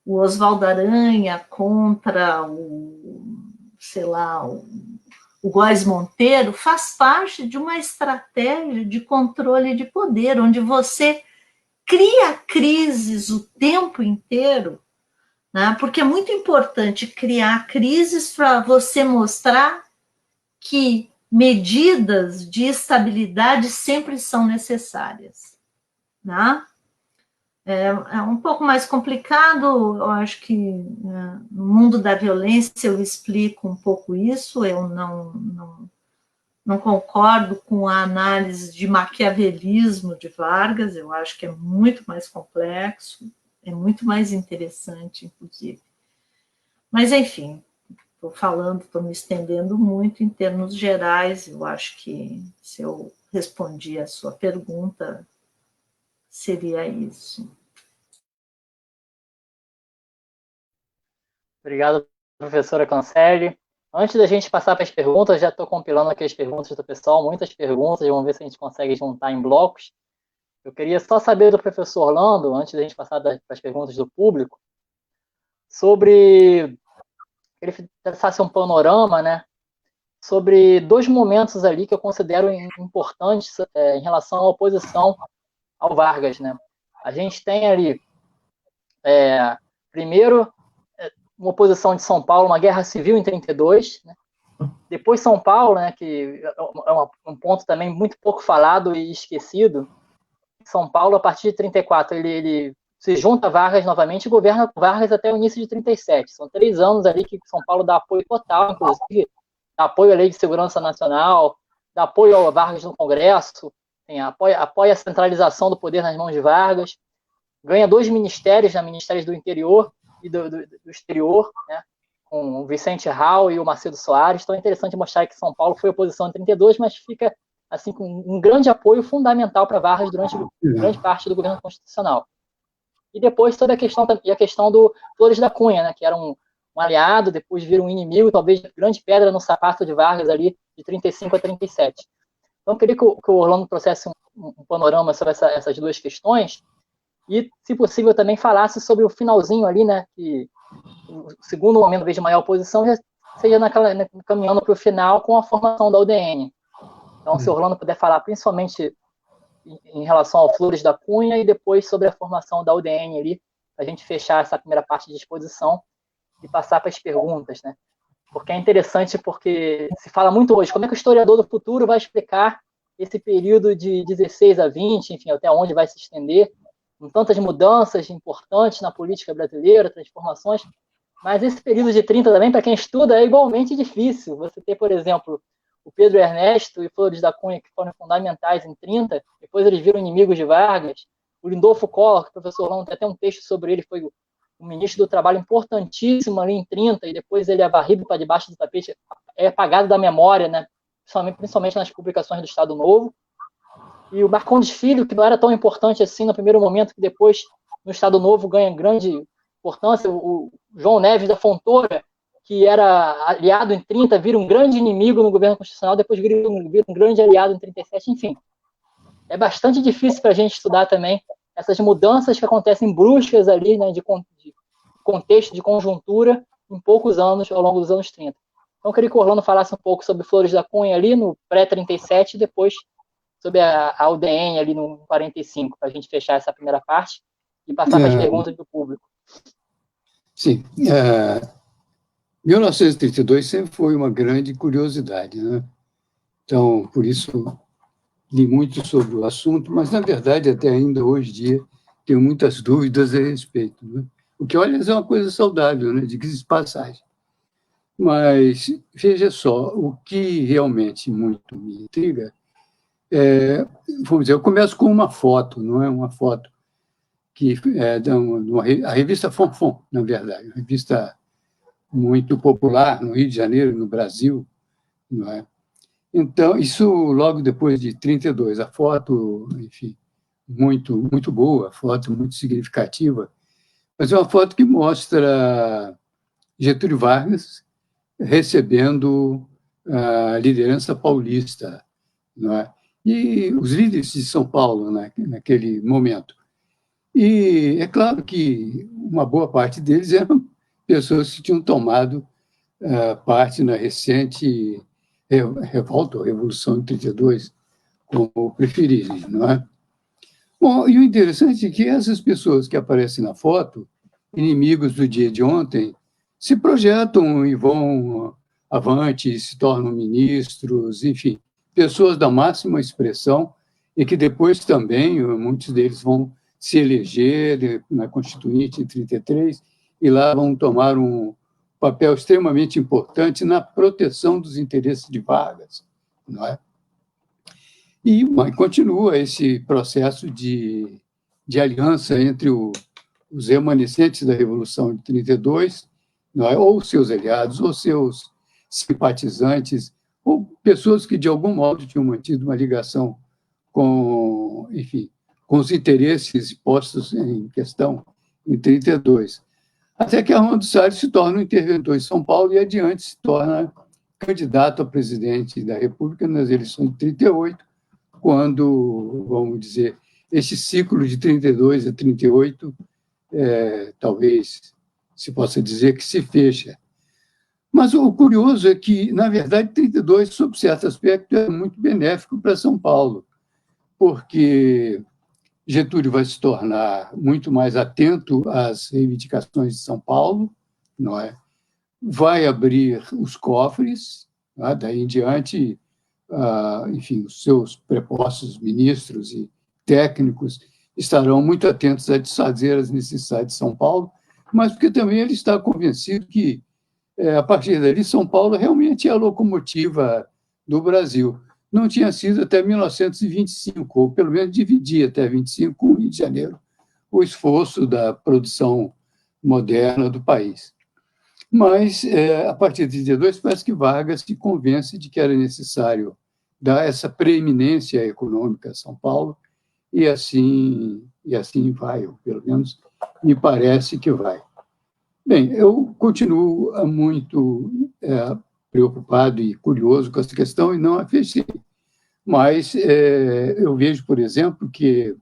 o Oswaldo Aranha contra o Góes Monteiro, faz parte de uma estratégia de controle de poder, onde você cria crises o tempo inteiro, né? Porque é muito importante criar crises para você mostrar que medidas de estabilidade sempre são necessárias, né? É um pouco mais complicado, eu acho que no mundo da violência eu explico um pouco isso, eu não concordo com a análise de maquiavelismo de Vargas, eu acho que é muito mais complexo, é muito mais interessante, inclusive. Mas, enfim, estou me estendendo muito em termos gerais, eu acho que se eu respondi a sua pergunta, seria isso. Obrigado, professora Cancelli. Antes da gente passar para as perguntas, já estou compilando aqui as perguntas do pessoal, muitas perguntas, vamos ver se a gente consegue juntar em blocos. Eu queria só saber do professor Orlando, antes da gente passar para as perguntas do público, sobre ele traçasse um panorama, né, sobre dois momentos ali que eu considero importantes em relação à oposição ao Vargas, né. A gente tem ali, primeiro, uma oposição de São Paulo, uma guerra civil em 32, né. Depois São Paulo, né, que é um ponto também muito pouco falado e esquecido. São Paulo, a partir de 34, ele se junta a Vargas novamente e governa com Vargas até o início de 37. São 3 anos ali que São Paulo dá apoio total, inclusive, dá apoio à Lei de Segurança Nacional, dá apoio ao Vargas no Congresso, apoia a centralização do poder nas mãos de Vargas, ganha 2 ministérios, né, ministérios do interior e do exterior, né, com o Vicente Hall e o Macedo Soares. Então é interessante mostrar que São Paulo foi oposição em 32, mas fica assim, com um grande apoio fundamental para Vargas durante grande parte do governo constitucional. E depois toda a questão do Flores da Cunha, né, que era um aliado, depois vira um inimigo, talvez grande pedra no sapato de Vargas ali, de 35 a 37. Então, eu queria que o Orlando trouxesse um panorama sobre essas duas questões e, se possível, também falasse sobre o finalzinho ali, né, que o segundo momento de maior oposição já seja caminhando para o final com a formação da UDN. Então, se o Orlando puder falar principalmente em relação ao Flores da Cunha e depois sobre a formação da UDN ali, para a gente fechar essa primeira parte de exposição e passar para as perguntas, né? Porque é interessante, porque se fala muito hoje, como é que o historiador do futuro vai explicar esse período de 16 a 20, enfim, até onde vai se estender, com tantas mudanças importantes na política brasileira, transformações, mas esse período de 30 também, para quem estuda, é igualmente difícil. Você ter, por exemplo, o Pedro Ernesto e Flores da Cunha, que foram fundamentais em 30, depois eles viram inimigos de Vargas. O Lindolfo Collor, que o professor Orlando tem até um texto sobre ele, foi o ministro do Trabalho importantíssimo ali em 30, e depois ele é varrido para debaixo do tapete, é apagado da memória, né? Principalmente nas publicações do Estado Novo. E o Marcondes Filho, que não era tão importante assim no primeiro momento, que depois no Estado Novo ganha grande importância. O João Neves da Fontoura, que era aliado em 30, vira um grande inimigo no governo constitucional, depois vira um grande aliado em 37, enfim. É bastante difícil para a gente estudar também essas mudanças que acontecem bruscas ali, né, de contexto, de conjuntura, em poucos anos, ao longo dos anos 30. Então, eu queria que o Orlando falasse um pouco sobre Flores da Cunha ali no pré-37 e depois sobre a UDN ali no 45, para a gente fechar essa primeira parte e passar para as perguntas do público. Sim. 1932 sempre foi uma grande curiosidade, né? Então, por isso, li muito sobre o assunto, mas, na verdade, até ainda hoje em dia, tenho muitas dúvidas a respeito, né? O que, olha, é uma coisa saudável, né? Diga-se de passagem. Mas, veja só, o que realmente muito me intriga vamos dizer, eu começo com uma foto, não é uma foto que é a revista Fonfon, na verdade, uma revista muito popular no Rio de Janeiro, no Brasil, não é? Então, isso logo depois de 32, a foto, enfim, muito boa, foto muito significativa, mas é uma foto que mostra Getúlio Vargas recebendo a liderança paulista, não é? E os líderes de São Paulo, né, naquele momento. E é claro que uma boa parte deles eram pessoas que tinham tomado parte na recente revolta ou Revolução de 32, como preferirem, não é? Bom, e o interessante é que essas pessoas que aparecem na foto, inimigos do dia de ontem, se projetam e vão avante, se tornam ministros, enfim, pessoas da máxima expressão e que depois também, muitos deles vão se eleger na Constituinte em 33 e lá vão tomar um papel extremamente importante na proteção dos interesses de Vargas, não é? E continua esse processo de aliança entre os remanescentes da Revolução de 32, não é? Ou seus aliados, ou seus simpatizantes, ou pessoas que, de algum modo, tinham mantido uma ligação com, enfim, com os interesses postos em questão em 32. Até que Armando Salles se torna um interventor em São Paulo e, adiante, se torna candidato a presidente da República nas eleições de 38, quando, vamos dizer, esse ciclo de 32 a 38, talvez se possa dizer que se fecha. Mas o curioso é que, na verdade, 32, sob certo aspecto, é muito benéfico para São Paulo, porque Getúlio vai se tornar muito mais atento às reivindicações de São Paulo, não é? Vai abrir os cofres, não é? Daí em diante, enfim, os seus prepostos ministros e técnicos estarão muito atentos a desfazer as necessidades de São Paulo, mas porque também ele está convencido que, a partir dali, São Paulo realmente é a locomotiva do Brasil. Não tinha sido até 1925, ou pelo menos dividia até 25 com o Rio de Janeiro o esforço da produção moderna do país. Mas, a partir de 32, parece que Vargas se convence de que era necessário dar essa preeminência econômica a São Paulo, e assim vai, ou pelo menos me parece que vai. Bem, eu continuo muito preocupado e curioso com essa questão e não a fechei. Mas eu vejo, por exemplo, que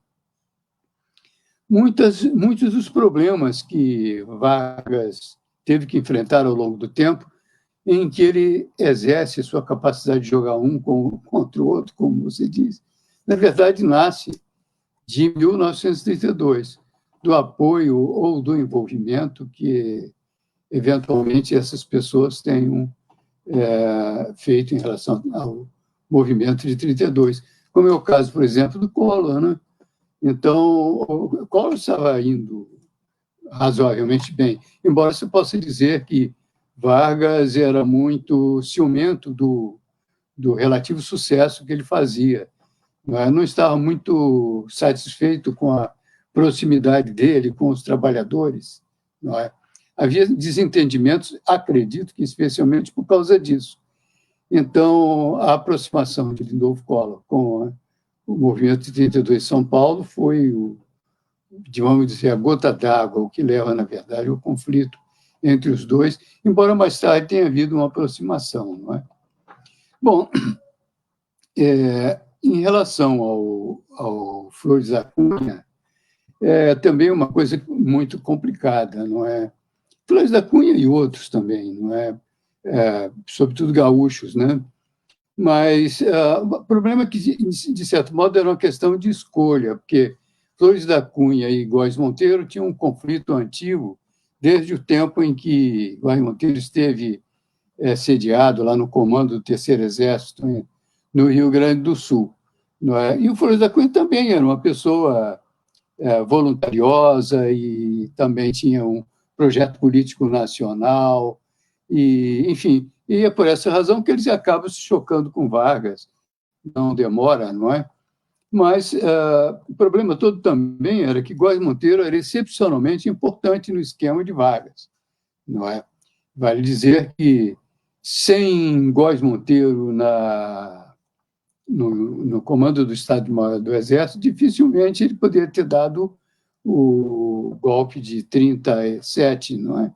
muitos dos problemas que Vargas teve que enfrentar ao longo do tempo, em que ele exerce a sua capacidade de jogar um contra o outro, como você diz, na verdade nasce de 1932, do apoio ou do envolvimento que, eventualmente, essas pessoas tenham feito em relação ao movimento de 32, como é o caso, por exemplo, do Collor, né? Então, o Collor estava indo razoavelmente bem, embora se possa dizer que Vargas era muito ciumento do relativo sucesso que ele fazia. Não estava muito satisfeito com a proximidade dele com os trabalhadores. Não é? Havia desentendimentos, acredito que especialmente por causa disso. Então, a aproximação de Lindolfo Collor com o movimento de 32 de São Paulo foi, vamos dizer, a gota d'água, o que leva, na verdade, ao conflito entre os dois, embora mais tarde tenha havido uma aproximação. Não é? Bom, em relação ao Flores da Cunha, é também uma coisa muito complicada, não é? Flores da Cunha e outros também, não é? sobretudo gaúchos, né? Mas o problema é que, de certo modo, era uma questão de escolha, porque Flores da Cunha e Góes Monteiro tinham um conflito antigo desde o tempo em que Góes Monteiro esteve sediado lá no comando do Terceiro Exército, no Rio Grande do Sul. Não é? E o Flores da Cunha também era uma pessoa voluntariosa e também tinha um projeto político nacional, e, enfim, e é por essa razão que eles acabam se chocando com Vargas. Não demora, não é? Mas o problema todo também era que Góes Monteiro era excepcionalmente importante no esquema de Vargas, não é? Vale dizer que sem Góes Monteiro no comando do Estado-Maior do Exército, dificilmente ele poderia ter dado o golpe de 37, não é?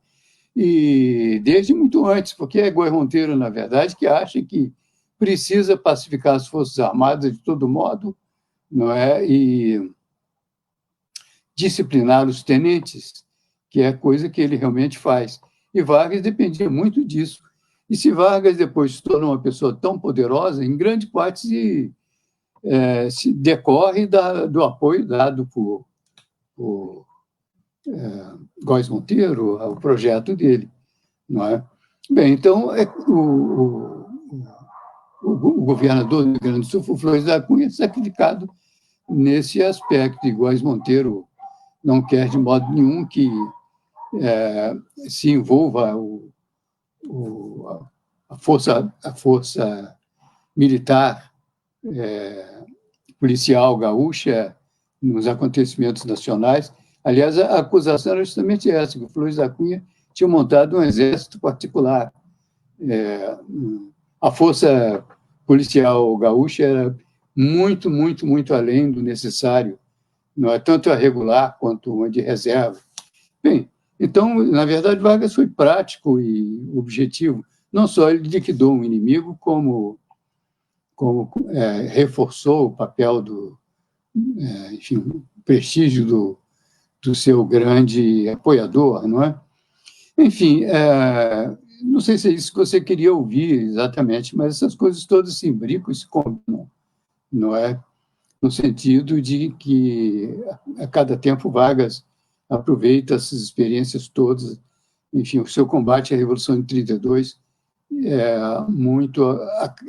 E desde muito antes, porque é Góes Monteiro, na verdade, que acha que precisa pacificar as Forças Armadas de todo modo, não é? E disciplinar os tenentes, que é coisa que ele realmente faz. E Vargas dependia muito disso. E se Vargas depois se tornou uma pessoa tão poderosa, em grande parte se decorre do apoio dado por Góes Monteiro ao projeto dele, não é? Bem, então o governador do Rio Grande do Sul, o Flores da Cunha, é sacrificado nesse aspecto. E Góes Monteiro não quer de modo nenhum que se envolva a força militar policial gaúcha nos acontecimentos nacionais. Aliás, a acusação era justamente essa, que o Flores da Cunha tinha montado um exército particular. A força policial gaúcha era muito, muito, muito além do necessário, não é tanto a regular quanto uma de reserva. Bem, então, na verdade, Vargas foi prático e objetivo. Não só ele liquidou um inimigo, como reforçou o papel enfim, o prestígio do seu grande apoiador, não é? Enfim, não sei se é isso que você queria ouvir exatamente, mas essas coisas todas se imbricam e se combinam, não é? No sentido de que, a cada tempo, Vargas aproveita essas experiências todas. Enfim, o seu combate à Revolução de 32 muito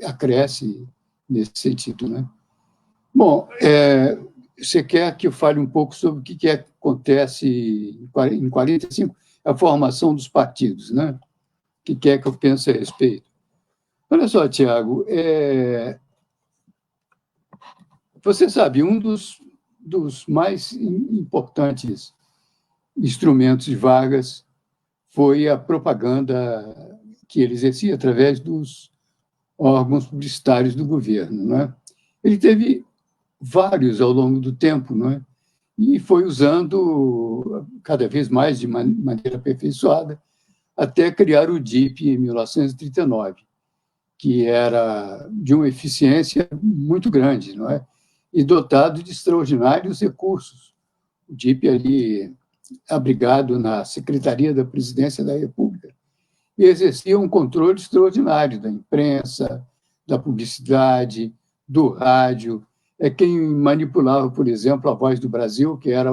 acresce nesse sentido, né? Bom, você quer que eu fale um pouco sobre o que acontece em 45? A formação dos partidos, né? O que é que eu penso a respeito? Olha só, Tiago, você sabe, um dos mais importantes instrumentos de Vargas foi a propaganda que ele exercia através dos órgãos publicitários do governo, não é? Ele teve vários ao longo do tempo, não é? E foi usando cada vez mais de maneira aperfeiçoada até criar o DIP em 1939, que era de uma eficiência muito grande, não é? E dotado de extraordinários recursos. O DIP ali abrigado na Secretaria da Presidência da República e exercia um controle extraordinário da imprensa, da publicidade, do rádio. É quem manipulava, por exemplo, a Voz do Brasil, que era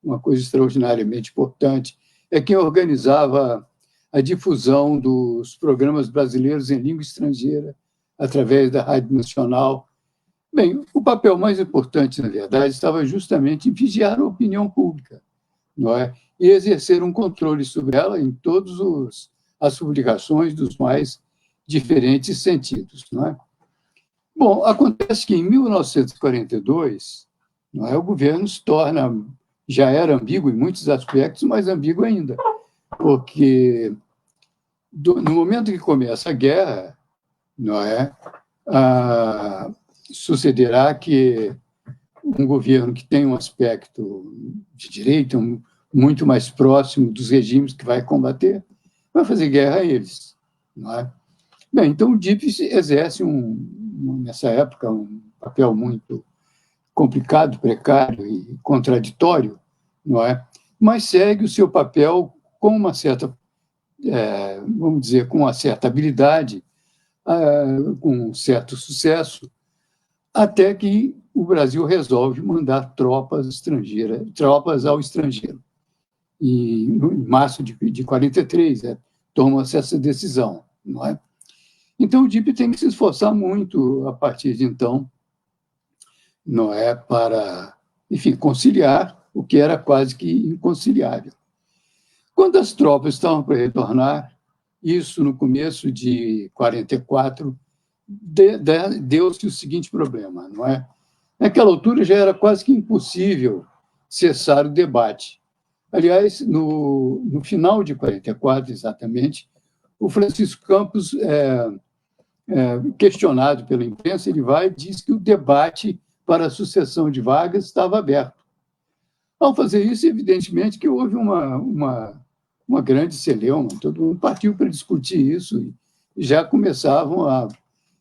uma coisa extraordinariamente importante. É quem organizava a difusão dos programas brasileiros em língua estrangeira através da Rádio Nacional. Bem, o papel mais importante, na verdade, estava justamente em vigiar a opinião pública, não é? E exercer um controle sobre ela em todas as publicações dos mais diferentes sentidos, não é? Bom, acontece que em 1942, não é, o governo se torna, já era ambíguo em muitos aspectos, mais ambíguo ainda, porque no momento que começa a guerra, não é, sucederá que um governo que tem um aspecto de direita, muito mais próximo dos regimes que vai combater, vai fazer guerra a eles, não é? Bem, então o DIP exerce, nessa época, um papel muito complicado, precário e contraditório, não é? Mas segue o seu papel com uma certa vamos dizer, com uma certa habilidade, com um certo sucesso, até que o Brasil resolve mandar tropas ao estrangeiro. E, em março de 43, toma-se essa decisão, não é? Então, o DIP tem que se esforçar muito, a partir de então, não é, para, enfim, conciliar o que era quase que inconciliável. Quando as tropas estavam para retornar, isso no começo de 44, deu-se o seguinte problema, não é? Naquela altura já era quase que impossível cessar o debate. Aliás, no final de 44, exatamente, o Francisco Campos, questionado pela imprensa, ele vai e diz que o debate para a sucessão de Vargas estava aberto. Ao fazer isso, evidentemente que houve uma grande celeuma, todo mundo partiu para discutir isso e já começavam a...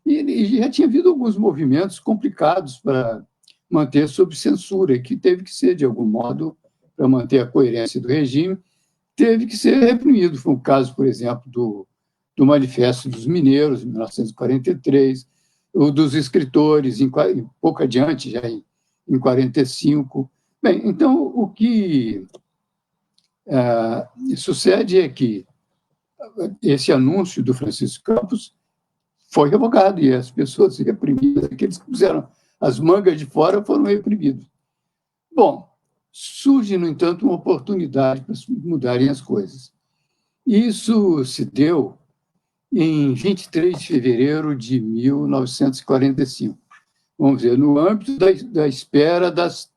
E já tinha havido alguns movimentos complicados para manter sob censura, que teve que ser, de algum modo, para manter a coerência do regime, teve que ser reprimido. Foi o caso, por exemplo, do Manifesto dos Mineiros, em 1943, o dos escritores, pouco adiante, já em 45. Bem, então, o que sucede é que esse anúncio do Francisco Campos foi revogado e as pessoas reprimidas, aqueles que puseram as mangas de fora, foram reprimidos. Bom, surge, no entanto, uma oportunidade para mudarem as coisas. Isso se deu em 23 de fevereiro de 1945. Vamos dizer, no âmbito da espera das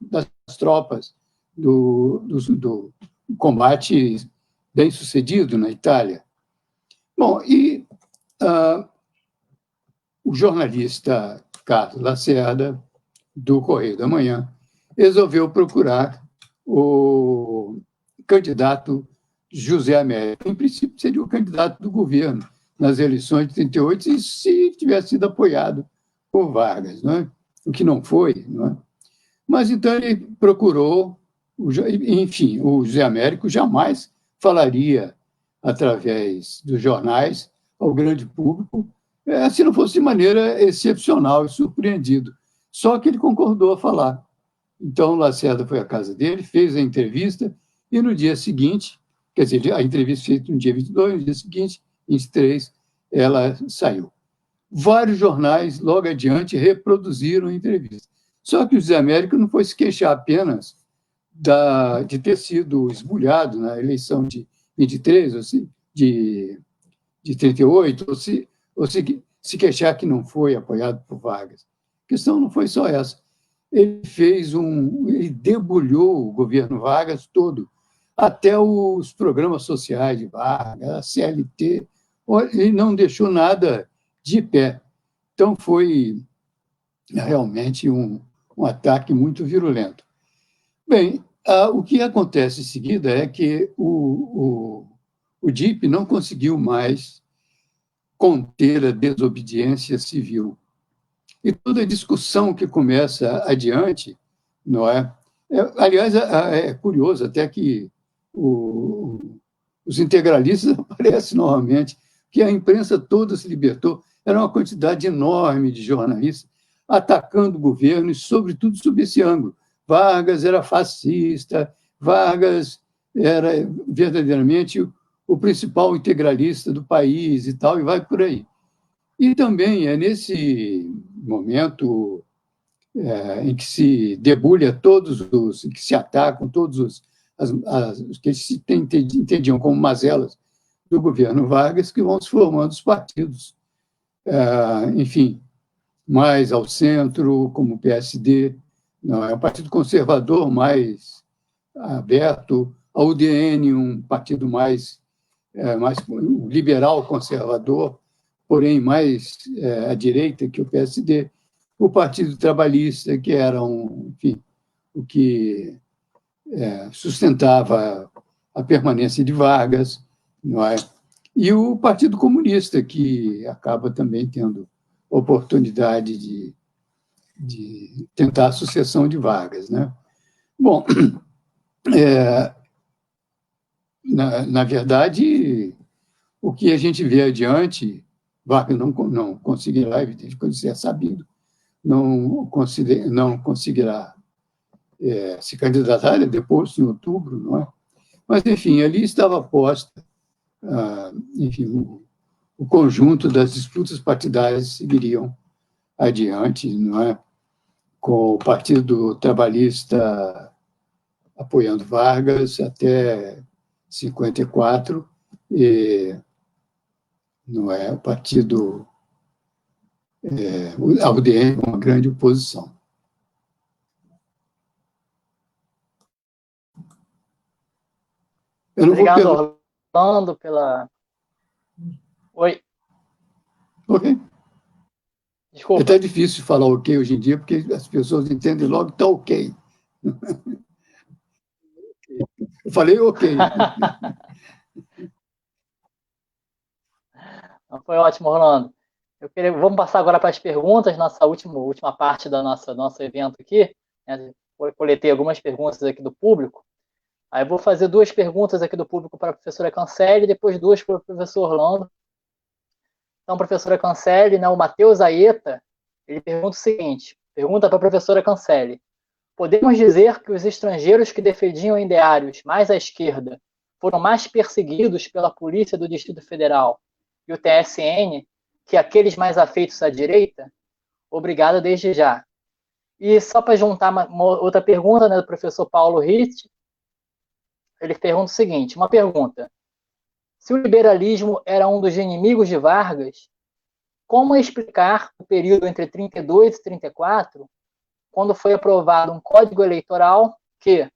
tropas do combate bem-sucedido na Itália. Bom, e o jornalista Carlos Lacerda, do Correio da Manhã, resolveu procurar o candidato José Américo. Em princípio, seria o candidato do governo nas eleições de 38, e se tivesse sido apoiado por Vargas, não é? O que não foi. Não é? Mas, então, ele procurou, enfim, o José Américo jamais falaria através dos jornais ao grande público, se não fosse de maneira excepcional e surpreendido. Só que ele concordou a falar. Então, Lacerda foi à casa dele, fez a entrevista, e no dia seguinte, quer dizer, a entrevista feita no dia 22, no dia seguinte, 23, ela saiu. Vários jornais, logo adiante, reproduziram a entrevista. Só que o José Américo não foi se queixar apenas de ter sido esbulhado na eleição de 23, ou de 38, ou se queixar que não foi apoiado por Vargas. A questão não foi só essa. Ele debulhou o governo Vargas todo, até os programas sociais de Vargas, a CLT, ele não deixou nada de pé. Então, foi realmente um ataque muito virulento. Bem, o que acontece em seguida é que o DIP não conseguiu mais conter a desobediência civil. E toda a discussão que começa adiante, não é? Aliás, é curioso até que os integralistas aparecem novamente, que a imprensa toda se libertou, era uma quantidade enorme de jornalistas atacando o governo, e, sobretudo, sob esse ângulo. Vargas era fascista, Vargas era verdadeiramente o principal integralista do país e tal, e vai por aí. E também é nesse momento em que se debulha em que se atacam todos os que se entendiam como mazelas do governo Vargas, que vão se formando os partidos, enfim, mais ao centro, como o PSD, não, é um partido conservador mais aberto, a UDN, um partido mais liberal conservador, porém mais à direita que o PSD, o Partido Trabalhista, que era enfim, o que sustentava a permanência de Vargas, não é? E o Partido Comunista, que acaba também tendo oportunidade de tentar a sucessão de Vargas, né? Bom, na verdade, O que a gente vê adiante, Vargas não conseguirá, evidentemente, quando isso é sabido, não conseguirá se candidatar, depois em outubro, não é? Mas, enfim, ali estava posta, enfim, o conjunto das disputas partidárias seguiriam adiante, não é? Com o Partido Trabalhista apoiando Vargas até 54, e não é o Partido, a UDN, uma grande oposição. Obrigado, Orlando, pela... Oi. Ok. Desculpa. É até difícil falar ok hoje em dia, porque as pessoas entendem logo que está ok. Eu falei ok. Foi ótimo, Rolando. Vamos passar agora para as perguntas, nossa última parte do nosso evento aqui. Né? Eu coletei algumas perguntas aqui do público. Aí eu vou fazer 2 perguntas aqui do público para a professora Cancelli e depois 2 para o professor Orlando. Então, professora Cancelli, né, o Matheus Aeta, ele pergunta o seguinte, pergunta para a professora Cancelli: podemos dizer que os estrangeiros que defendiam ideários mais à esquerda foram mais perseguidos pela Polícia do Distrito Federal e o TSN que aqueles mais afeitos à direita? Obrigado desde já. E só para juntar uma outra pergunta, né, do professor Paulo Ritt, ele pergunta o seguinte, uma pergunta: se o liberalismo era um dos inimigos de Vargas, como explicar o período entre 32 e 34, quando foi aprovado um código eleitoral que,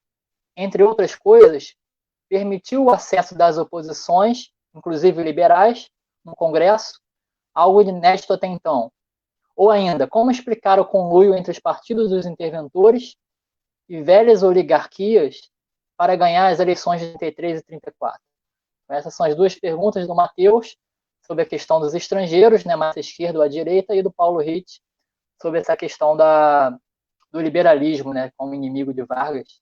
entre outras coisas, permitiu o acesso das oposições, inclusive liberais, no Congresso, algo inédito até então? Ou ainda, como explicar o conluio entre os partidos dos interventores e velhas oligarquias para ganhar as eleições de 33 e 34? Essas são as 2 perguntas do Matheus sobre a questão dos estrangeiros, né, mais à esquerda ou à direita, e do Paulo Ritt sobre essa questão do liberalismo, né, como inimigo de Vargas.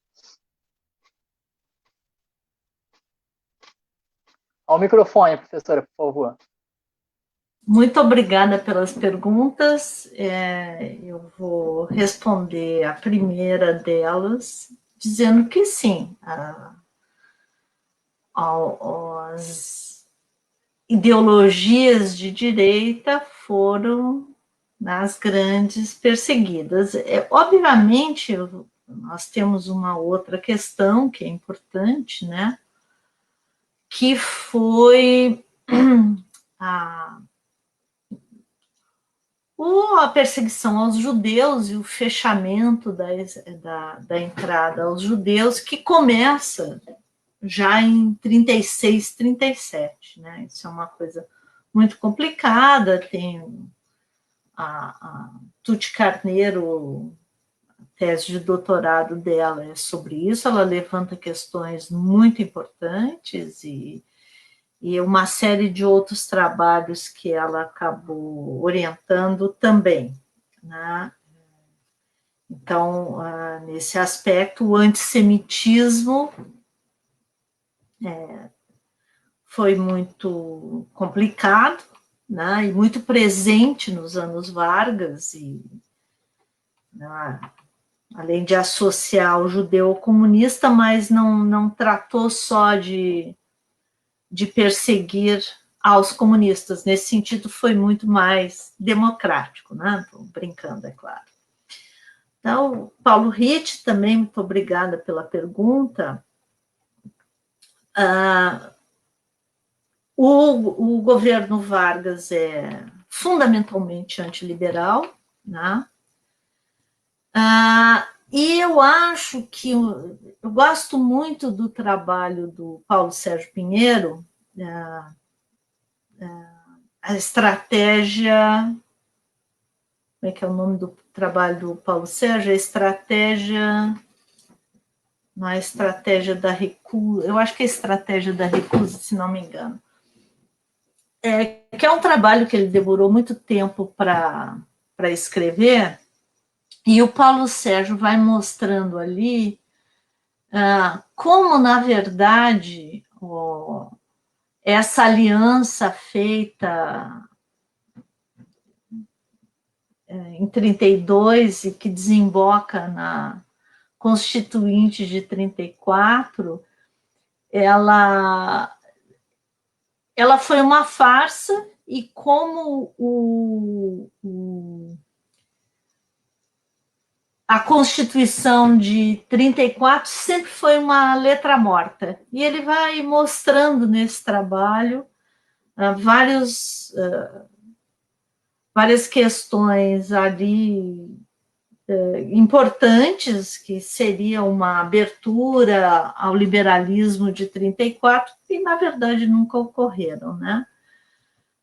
Ao microfone, professora, por favor. Muito obrigada pelas perguntas. Eu vou responder a primeira delas, dizendo que sim, as ideologias de direita foram as grandes perseguidas. Obviamente, nós temos uma outra questão que é importante, né? Que foi a perseguição aos judeus e o fechamento da entrada aos judeus, que começa já em 36, 37, né? Isso é uma coisa muito complicada. Tem a Tuti Carneiro, a tese de doutorado dela é sobre isso, ela levanta questões muito importantes e uma série de outros trabalhos que ela acabou orientando também, né? Então, nesse aspecto, o antissemitismo foi muito complicado, né, e muito presente nos anos Vargas, e além de associar o judeu ao comunista, mas não tratou só de perseguir aos comunistas. Nesse sentido, foi muito mais democrático, né? Estou brincando, é claro. Então, Paulo Ritt, também muito obrigada pela pergunta. O governo Vargas é fundamentalmente antiliberal, né? E eu acho que eu gosto muito do trabalho do Paulo Sérgio Pinheiro, a estratégia, como é que é o nome do trabalho do Paulo Sérgio? Não é a estratégia da recusa, eu acho que é a estratégia da recusa, se não me engano. Que é um trabalho que ele demorou muito tempo para escrever, e o Paulo Sérgio vai mostrando ali como, na verdade, essa aliança feita em 32 e que desemboca na Constituinte de 34, ela foi uma farsa, e como a Constituição de 34 sempre foi uma letra morta. E ele vai mostrando nesse trabalho várias questões ali importantes, que seria uma abertura ao liberalismo de 34, que na verdade nunca ocorreram, né?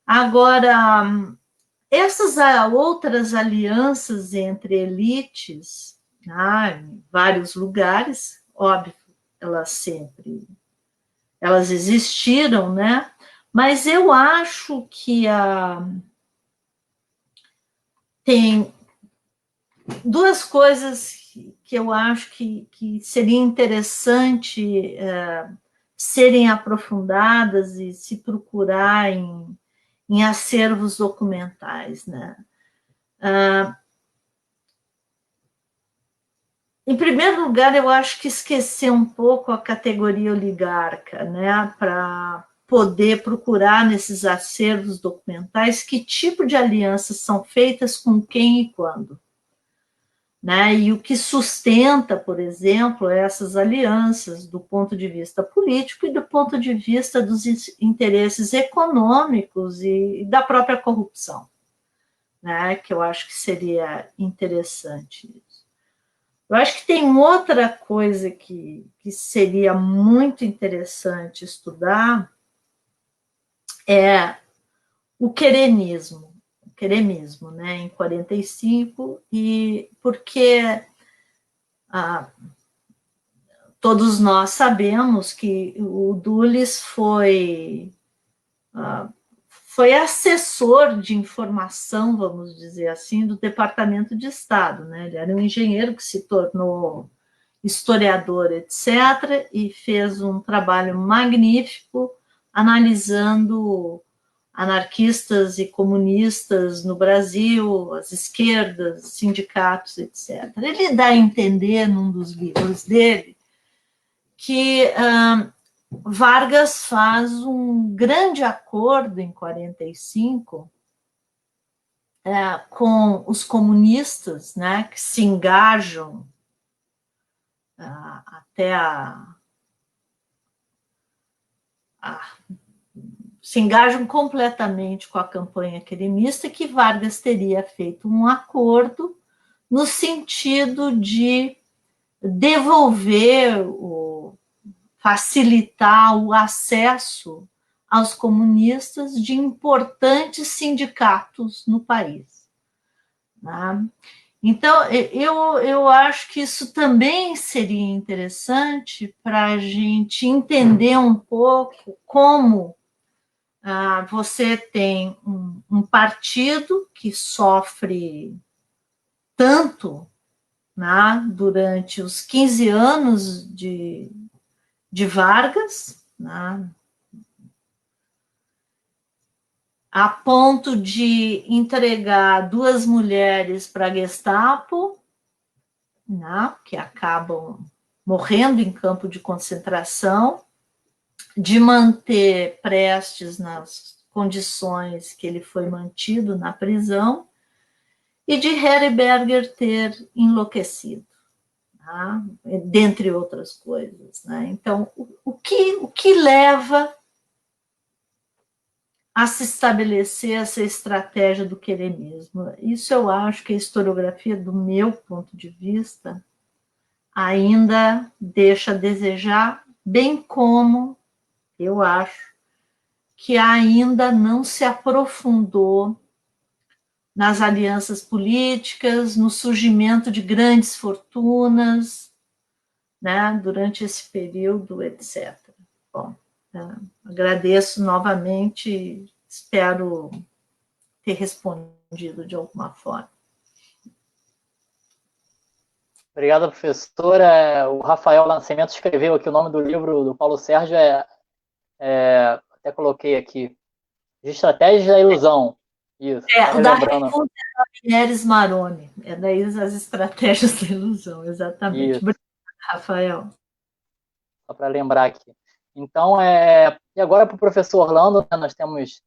Agora, essas outras alianças entre elites, em vários lugares, óbvio, elas existiram, né? Mas eu acho que tem duas coisas que eu acho que seria interessante serem aprofundadas e se procurar em acervos documentais, né? Em primeiro lugar, eu acho que esquecer um pouco a categoria oligarca, né, para poder procurar nesses acervos documentais que tipo de alianças são feitas com quem e quando, né, e o que sustenta, por exemplo, essas alianças do ponto de vista político e do ponto de vista dos interesses econômicos e da própria corrupção, né, que eu acho que seria interessante isso. Eu acho que tem outra coisa que seria muito interessante estudar, é o queremismo, né, em 45, e porque todos nós sabemos que o Dulles foi assessor de informação, vamos dizer assim, do Departamento de Estado, né? Ele era um engenheiro que se tornou historiador, etc., e fez um trabalho magnífico analisando anarquistas e comunistas no Brasil, as esquerdas, sindicatos, etc. Ele dá a entender, num dos livros dele, que Vargas faz um grande acordo em 45 com os comunistas, né, que se engajam se engajam completamente com a campanha querimista, que Vargas teria feito um acordo no sentido de devolver, facilitar o acesso aos comunistas de importantes sindicatos no país, né? Então, eu acho que isso também seria interessante para a gente entender um pouco como você tem um partido que sofre tanto, né, durante os 15 anos de Vargas, né, a ponto de entregar 2 mulheres para a Gestapo, né, que acabam morrendo em campo de concentração, de manter Prestes nas condições que ele foi mantido na prisão, e de Herberger ter enlouquecido, né, dentre outras coisas, né? Então, o que leva a se estabelecer essa estratégia do queremismo? Isso eu acho que a historiografia, do meu ponto de vista, ainda deixa a desejar, bem como eu acho que ainda não se aprofundou nas alianças políticas, no surgimento de grandes fortunas, né, durante esse período, etc. Bom, agradeço novamente, espero ter respondido de alguma forma. Obrigado, professora. O Rafael Nascimento escreveu aqui o nome do livro do Paulo Sérgio, até coloquei aqui, de estratégias da ilusão. Isso, o da Raimundo é da Mineres Maroni, é daí as estratégias da ilusão, exatamente. Isso. Obrigada, Rafael. Só para lembrar aqui. Então, e agora para o professor Orlando, né, nós temos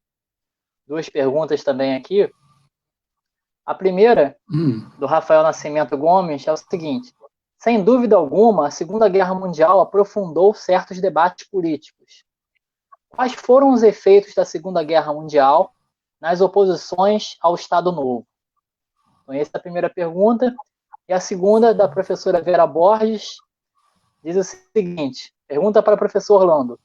2 perguntas também aqui. A primeira, do Rafael Nascimento Gomes, é o seguinte: sem dúvida alguma, a Segunda Guerra Mundial aprofundou certos debates políticos. Quais foram os efeitos da Segunda Guerra Mundial nas oposições ao Estado Novo? Então, essa é a primeira pergunta. E a segunda, da professora Vera Borges, diz o seguinte: pergunta para o professor Orlando.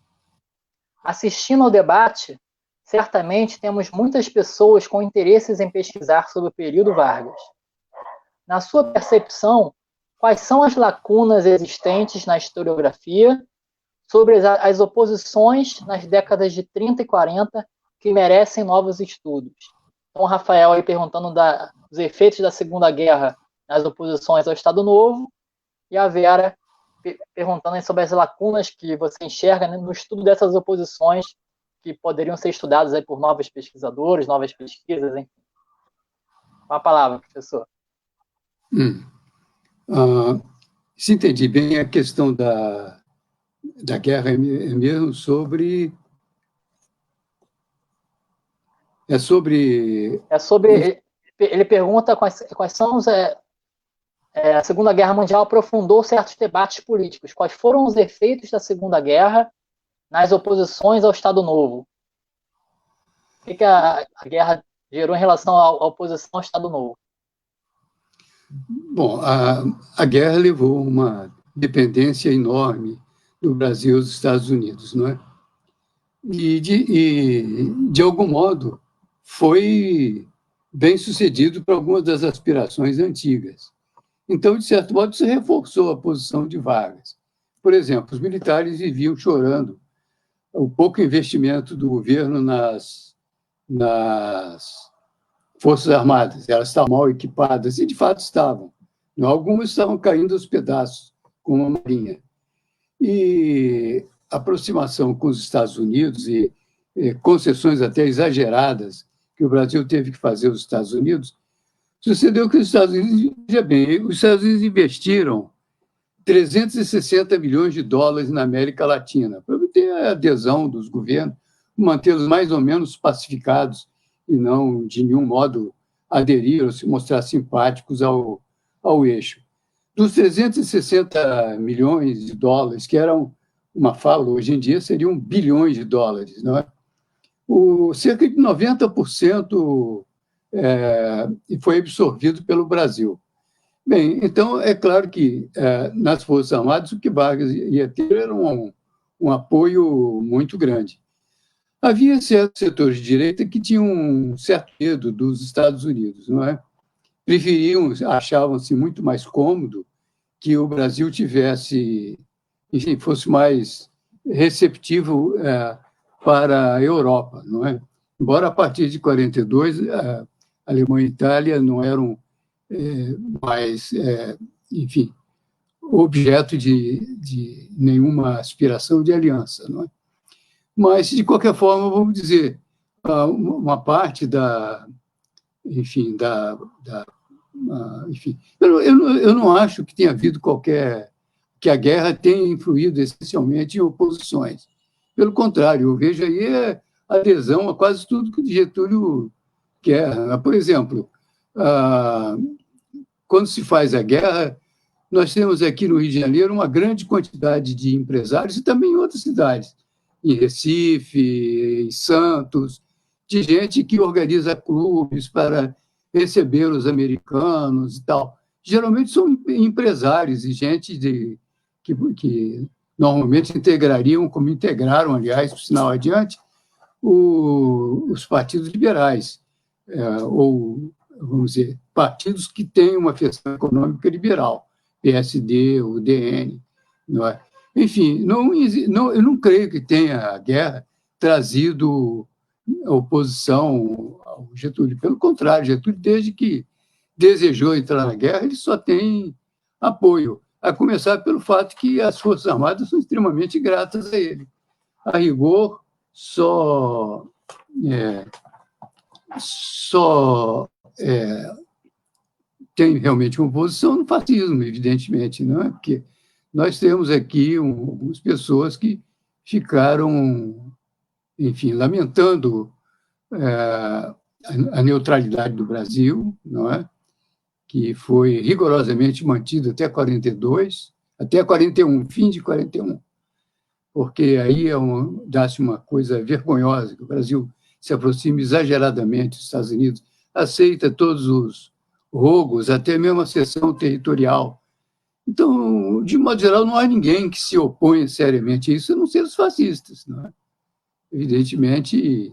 Assistindo ao debate, certamente temos muitas pessoas com interesses em pesquisar sobre o período Vargas. Na sua percepção, quais são as lacunas existentes na historiografia sobre as oposições nas décadas de 30 e 40 que merecem novos estudos? Então, o Rafael aí perguntando dos efeitos da Segunda Guerra nas oposições ao Estado Novo, e a Vera perguntando sobre as lacunas que você enxerga, né, no estudo dessas oposições que poderiam ser estudadas aí por novos pesquisadores, novas pesquisas, enfim. Com a palavra, professor. Se entendi bem, a questão da guerra é mesmo sobre... Ele pergunta quais são os... a Segunda Guerra Mundial aprofundou certos debates políticos. Quais foram os efeitos da Segunda Guerra nas oposições ao Estado Novo? O que a guerra gerou em relação à oposição ao Estado Novo? Bom, a guerra levou uma dependência enorme do Brasil e dos Estados Unidos, não é? E, de algum modo, foi bem sucedido para algumas das aspirações antigas. Então, de certo modo, isso reforçou a posição de Vargas. Por exemplo, os militares viviam chorando o pouco investimento do governo nas Forças Armadas. Elas estavam mal equipadas, e de fato estavam. Algumas estavam caindo aos pedaços, como a Marinha. E a aproximação com os Estados Unidos e concessões até exageradas que o Brasil teve que fazer aos Estados Unidos, sucedeu que os Estados Unidos, veja bem, os Estados Unidos investiram 360 milhões de dólares na América Latina, para obter a adesão dos governos, mantê-los mais ou menos pacificados e não, de nenhum modo, aderir ou se mostrar simpáticos ao eixo. Dos 360 milhões de dólares, que eram uma fala, hoje em dia seriam bilhões de dólares, não é? Cerca de 90% foi absorvido pelo Brasil. Bem, então, é claro que nas Forças Armadas o que Vargas ia ter era um apoio muito grande. Havia certos setores de direita que tinham um certo medo dos Estados Unidos, não é? Achavam-se muito mais cômodo que o Brasil tivesse, enfim, fosse mais receptivo para a Europa, não é? Embora a partir de 42 a Alemanha e a Itália não eram mais, enfim, objeto de nenhuma aspiração de aliança, não é? Mas, de qualquer forma, vamos dizer, uma parte enfim, enfim, eu não acho que tenha havido que a guerra tenha influído essencialmente em oposições. Pelo contrário, eu vejo aí adesão a quase tudo que o Getúlio quer. Por exemplo, quando se faz a guerra, nós temos aqui no Rio de Janeiro uma grande quantidade de empresários e também em outras cidades, em Recife, em Santos, de gente que organiza clubes para receber os americanos e tal. Geralmente são empresários e gente que normalmente integrariam, como integraram, aliás, por sinal adiante, os partidos liberais, ou, vamos dizer, partidos que têm uma questão econômica liberal, PSD, o DN, não é? Enfim, eu não creio que tenha a guerra trazido oposição ao Getúlio. Pelo contrário, Getúlio, desde que desejou entrar na guerra, ele só tem apoio, a começar pelo fato que as Forças Armadas são extremamente gratas a ele. A rigor, só tem realmente uma oposição no fascismo, evidentemente, não é? Porque nós temos aqui algumas pessoas que ficaram, enfim, lamentando a neutralidade do Brasil, não é? Que foi rigorosamente mantida até 42, até 41, fim de 41, porque aí dá-se uma coisa vergonhosa, que o Brasil se aproxima exageradamente dos Estados Unidos, aceita todos os rogos, até mesmo a cessão territorial. Então, de modo geral, não há ninguém que se oponha seriamente a isso, a não ser os fascistas. Não é? Evidentemente,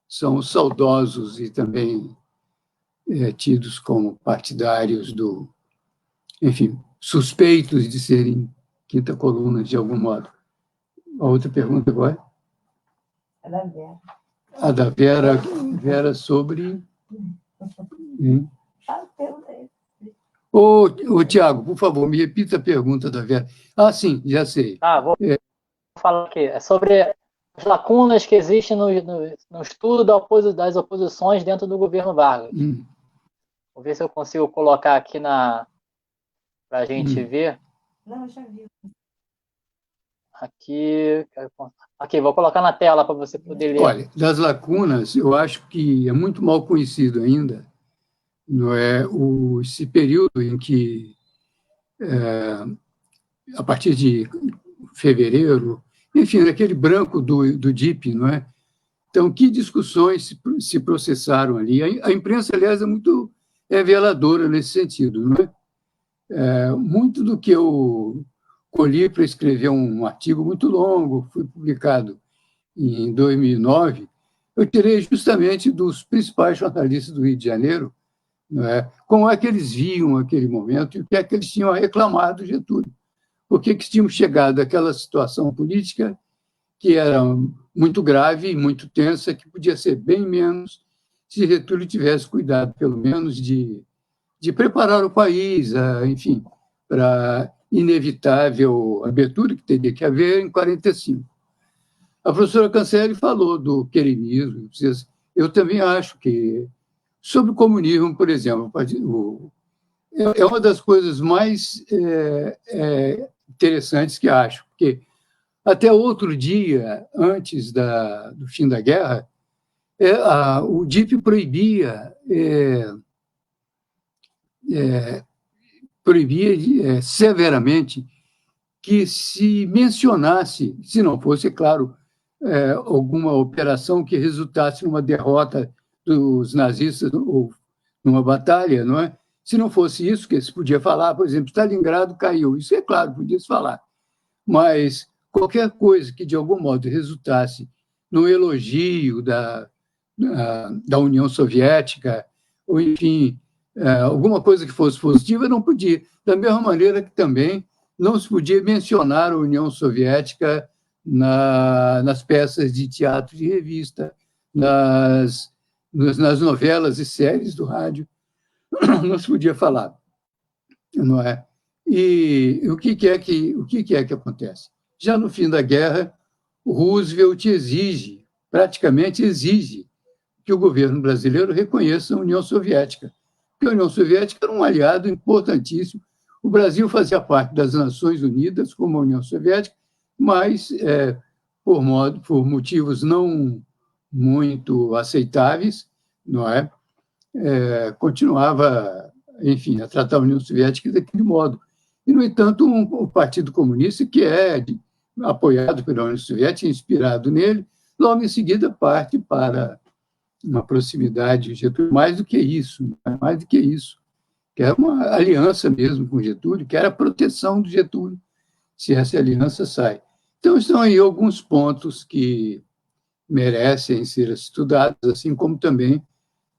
são os saudosos e também tidos como partidários enfim, suspeitos de serem quinta coluna, de algum modo. A outra pergunta agora? A da Vera. A da Vera sobre... Ô, Tiago, por favor, me repita a pergunta da Vera. Ah, sim, já sei. Vou falar aqui. É sobre as lacunas que existem no estudo das oposições dentro do governo Vargas. Vou ver se eu consigo colocar aqui para a gente ver. Não, eu já vi. Aqui, vou colocar na tela para você poder ler. Olha, das lacunas, eu acho que é muito mal conhecido ainda, não é, esse período em que, a partir de fevereiro, enfim, naquele branco do DIP, não é? Então, que discussões se processaram ali? A imprensa, aliás, é muito reveladora nesse sentido, não é? Muito do que eu colhi para escrever um artigo muito longo, foi publicado em 2009, eu tirei justamente dos principais jornalistas do Rio de Janeiro, não é? Como é que eles viam aquele momento e o que é que eles tinham a reclamar do Getúlio. Por que tínhamos chegado àquela situação política que era muito grave e muito tensa, que podia ser bem menos se Getúlio tivesse cuidado, pelo menos, de preparar o país, enfim, para a inevitável abertura que teria que haver em 45. A professora Cancelli falou do queremismo. Eu também acho que, sobre o comunismo, por exemplo, é uma das coisas mais interessantes que acho, porque até outro dia, antes do fim da guerra, o DIP proibia severamente que se mencionasse, se não fosse, claro, alguma operação que resultasse numa derrota dos nazistas ou numa batalha, não é? Se não fosse isso, que se podia falar, por exemplo, Stalingrado caiu, isso é claro, podia se falar, mas qualquer coisa que, de algum modo, resultasse no elogio da União Soviética, ou, enfim, alguma coisa que fosse positiva, não podia. Da mesma maneira que também não se podia mencionar a União Soviética nas peças de teatro de revista, nas novelas e séries do rádio, não se podia falar, não é? E o que é que acontece? Já no fim da guerra, o Roosevelt praticamente exige, que o governo brasileiro reconheça a União Soviética, porque a União Soviética era um aliado importantíssimo. O Brasil fazia parte das Nações Unidas, como a União Soviética, mas, por motivos não muito aceitáveis, não é? Continuava, enfim, a tratar a União Soviética daquele modo. E, no entanto, o Partido Comunista, que é apoiado pela União Soviética, inspirado nele, logo em seguida parte para uma proximidade, Getúlio, mais do que isso, que era uma aliança mesmo com Getúlio, que era a proteção do Getúlio, se essa aliança sai. Então, estão aí alguns pontos que merecem ser estudados, assim como também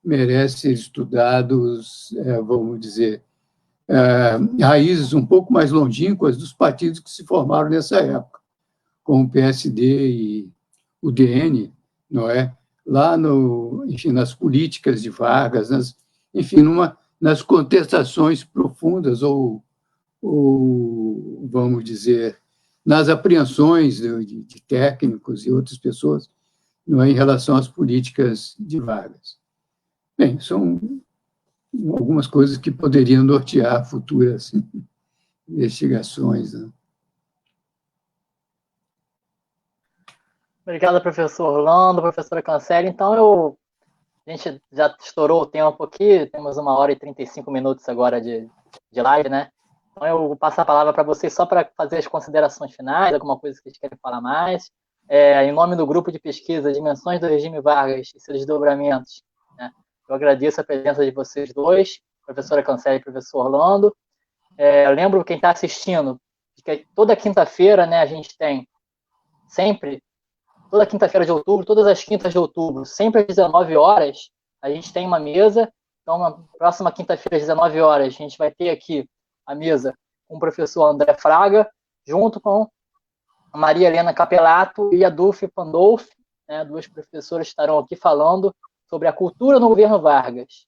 merecem ser estudados, vamos dizer, raízes um pouco mais longínquas dos partidos que se formaram nessa época, como o PSD e o DN, não é? Lá enfim, nas políticas de Vargas, enfim, nas contestações profundas ou, vamos dizer, nas apreensões de técnicos e outras pessoas não é, em relação às políticas de vagas. Bem, são algumas coisas que poderiam nortear futuras investigações, né? Obrigado, professor Orlando, professora Cancelli. Então, a gente já estourou o tempo aqui, temos 1h35 agora de live, né? Então, eu vou passar a palavra para vocês só para fazer as considerações finais, alguma coisa que vocês querem falar mais. Em nome do grupo de pesquisa Dimensões do Regime Vargas e seus desdobramentos, né? Eu agradeço a presença de vocês dois, professora Cancelli e professor Orlando. Lembro quem está assistindo que toda quinta-feira, né, a gente tem sempre, toda quinta-feira de outubro, todas as quintas de outubro, sempre às 19 horas, a gente tem uma mesa. Então, na próxima quinta-feira, às 19 horas, a gente vai ter aqui a mesa com o professor André Fraga, junto com a Maria Helena Capelato e a Dulce Pandolfi, né, duas professoras estarão aqui falando sobre a cultura no governo Vargas,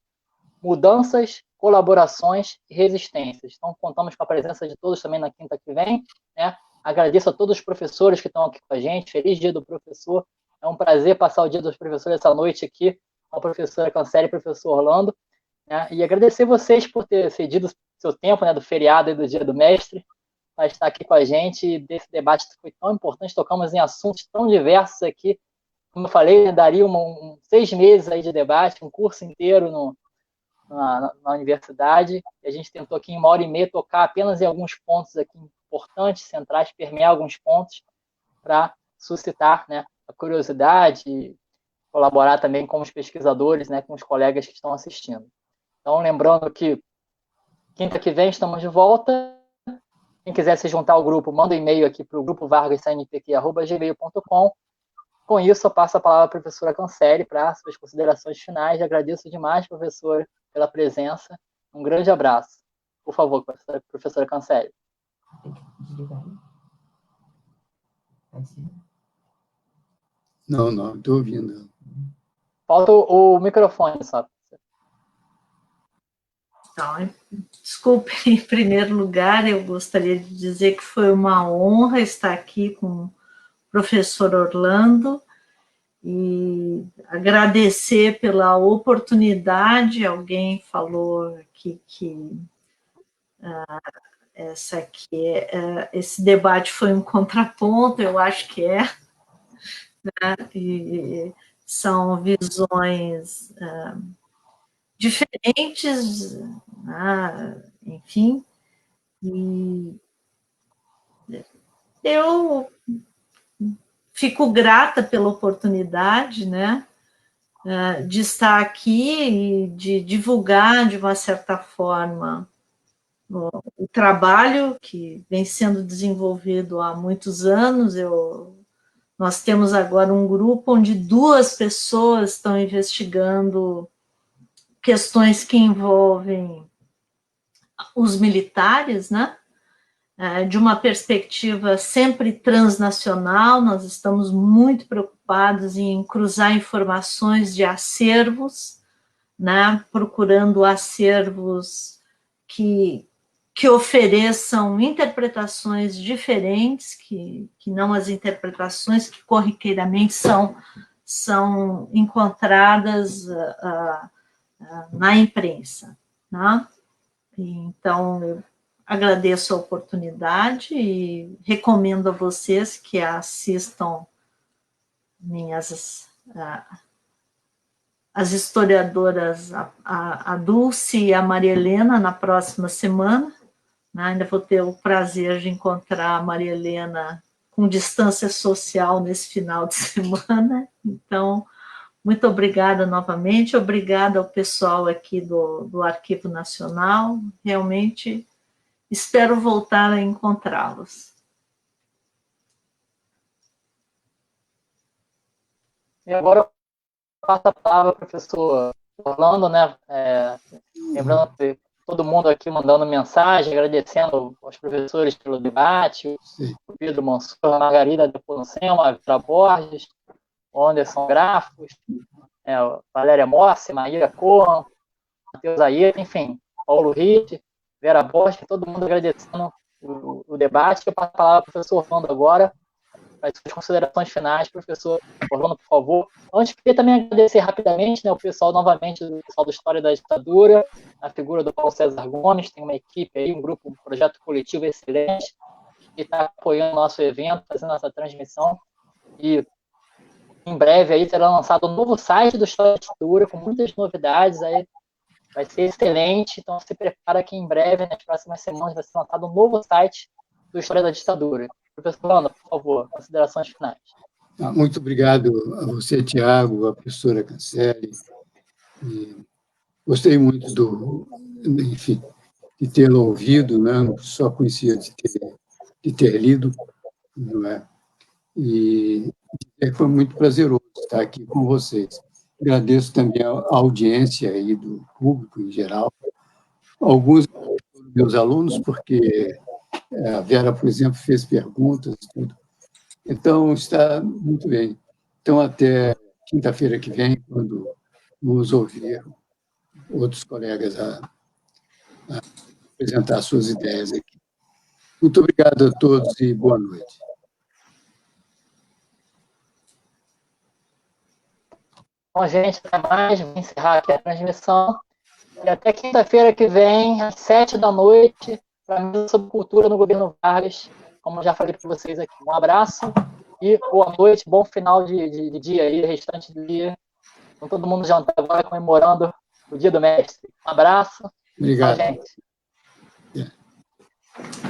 mudanças, colaborações e resistências. Então, contamos com a presença de todos também na quinta que vem, né? Agradeço a todos os professores que estão aqui com a gente. Feliz Dia do Professor. É um prazer passar o Dia dos Professores essa noite aqui com a professora Cancelli e o professor Orlando, né? E agradecer vocês por ter cedido seu tempo, né, do feriado e do Dia do Mestre, para estar aqui com a gente. Desse debate que foi tão importante, tocamos em assuntos tão diversos aqui. Como eu falei, né, daria 6 meses aí de debate, um curso inteiro na universidade, e a gente tentou aqui em 1h30 tocar apenas em alguns pontos aqui importantes, centrais, permear alguns pontos para suscitar, né, a curiosidade e colaborar também com os pesquisadores, né, com os colegas que estão assistindo. Então, lembrando que quinta que vem estamos de volta. Quem quiser se juntar ao grupo, manda um e-mail aqui para o grupo vargascnpq@gmail.com. Com isso, eu passo a palavra à professora Cancelli para suas considerações finais. Agradeço demais, professora, pela presença. Um grande abraço. Por favor, professora Cancelli. Não, estou ouvindo. Falta o microfone, só. Então, desculpe, em primeiro lugar, eu gostaria de dizer que foi uma honra estar aqui com o professor Orlando e agradecer pela oportunidade. Alguém falou aqui que esse debate foi um contraponto, eu acho que é, né? E são visões diferentes, né? Enfim, e eu fico grata pela oportunidade, né, de estar aqui e de divulgar, de uma certa forma, o trabalho que vem sendo desenvolvido há muitos anos. Nós temos agora um grupo onde 2 pessoas estão investigando questões que envolvem os militares, né? De uma perspectiva sempre transnacional. Nós estamos muito preocupados em cruzar informações de acervos, né? Procurando acervos que ofereçam interpretações diferentes, que não as interpretações que corriqueiramente são encontradas na imprensa, né? Então, eu agradeço a oportunidade e recomendo a vocês que assistam as historiadoras, a Dulce e a Maria Helena, na próxima semana, né? Ainda vou ter o prazer de encontrar a Maria Helena com distância social nesse final de semana. Então, muito obrigada novamente, obrigada ao pessoal aqui do Arquivo Nacional. Realmente espero voltar a encontrá-los. E agora eu passo a palavra ao professor Orlando, né? Lembrando que todo mundo aqui mandando mensagem, agradecendo aos professores pelo debate, o Pedro Mansur, a Margarida de Poncema, a Vera Borges, o Anderson Grafos, Valéria Mossi, Maíra Corran, Matheus Aieto, enfim, Paulo Ritt, Vera Borges, todo mundo agradecendo o debate. Eu passo a palavra ao professor Orlando agora para as suas considerações finais, professor Orlando, por favor. Antes, queria também agradecer rapidamente, né, o pessoal, novamente, do pessoal do História da Ditadura, a figura do Paulo César Gomes, tem uma equipe aí, um grupo, um projeto coletivo excelente, que está apoiando o nosso evento, fazendo essa transmissão, e em breve aí será lançado um novo site do História da Ditadura, com muitas novidades, aí vai ser excelente, então se prepara que em breve, nas próximas semanas, vai ser lançado um novo site do História da Ditadura. Professor Orlando, por favor, considerações finais. Muito obrigado a você, Tiago, a professora Cancelli. Gostei muito enfim, de tê-lo ouvido, né? Não só conhecia de ter lido, não é? E foi muito prazeroso estar aqui com vocês. Agradeço também a audiência aí do público em geral, alguns dos meus alunos, porque a Vera, por exemplo, fez perguntas e tudo. Então, está muito bem. Então, até quinta-feira que vem, quando nos ouvir outros colegas a apresentar suas ideias aqui. Muito obrigado a todos e boa noite. Bom, gente, até mais. Vou encerrar aqui a transmissão. E até quinta-feira que vem, às 19h, para a mesa sobre cultura no governo Vargas, como eu já falei para vocês aqui. Um abraço e boa noite, bom final de dia aí, restante do dia. Com todo mundo jantando agora, comemorando o Dia do Mestre. Um abraço. Obrigado. Tchau, gente. Yeah.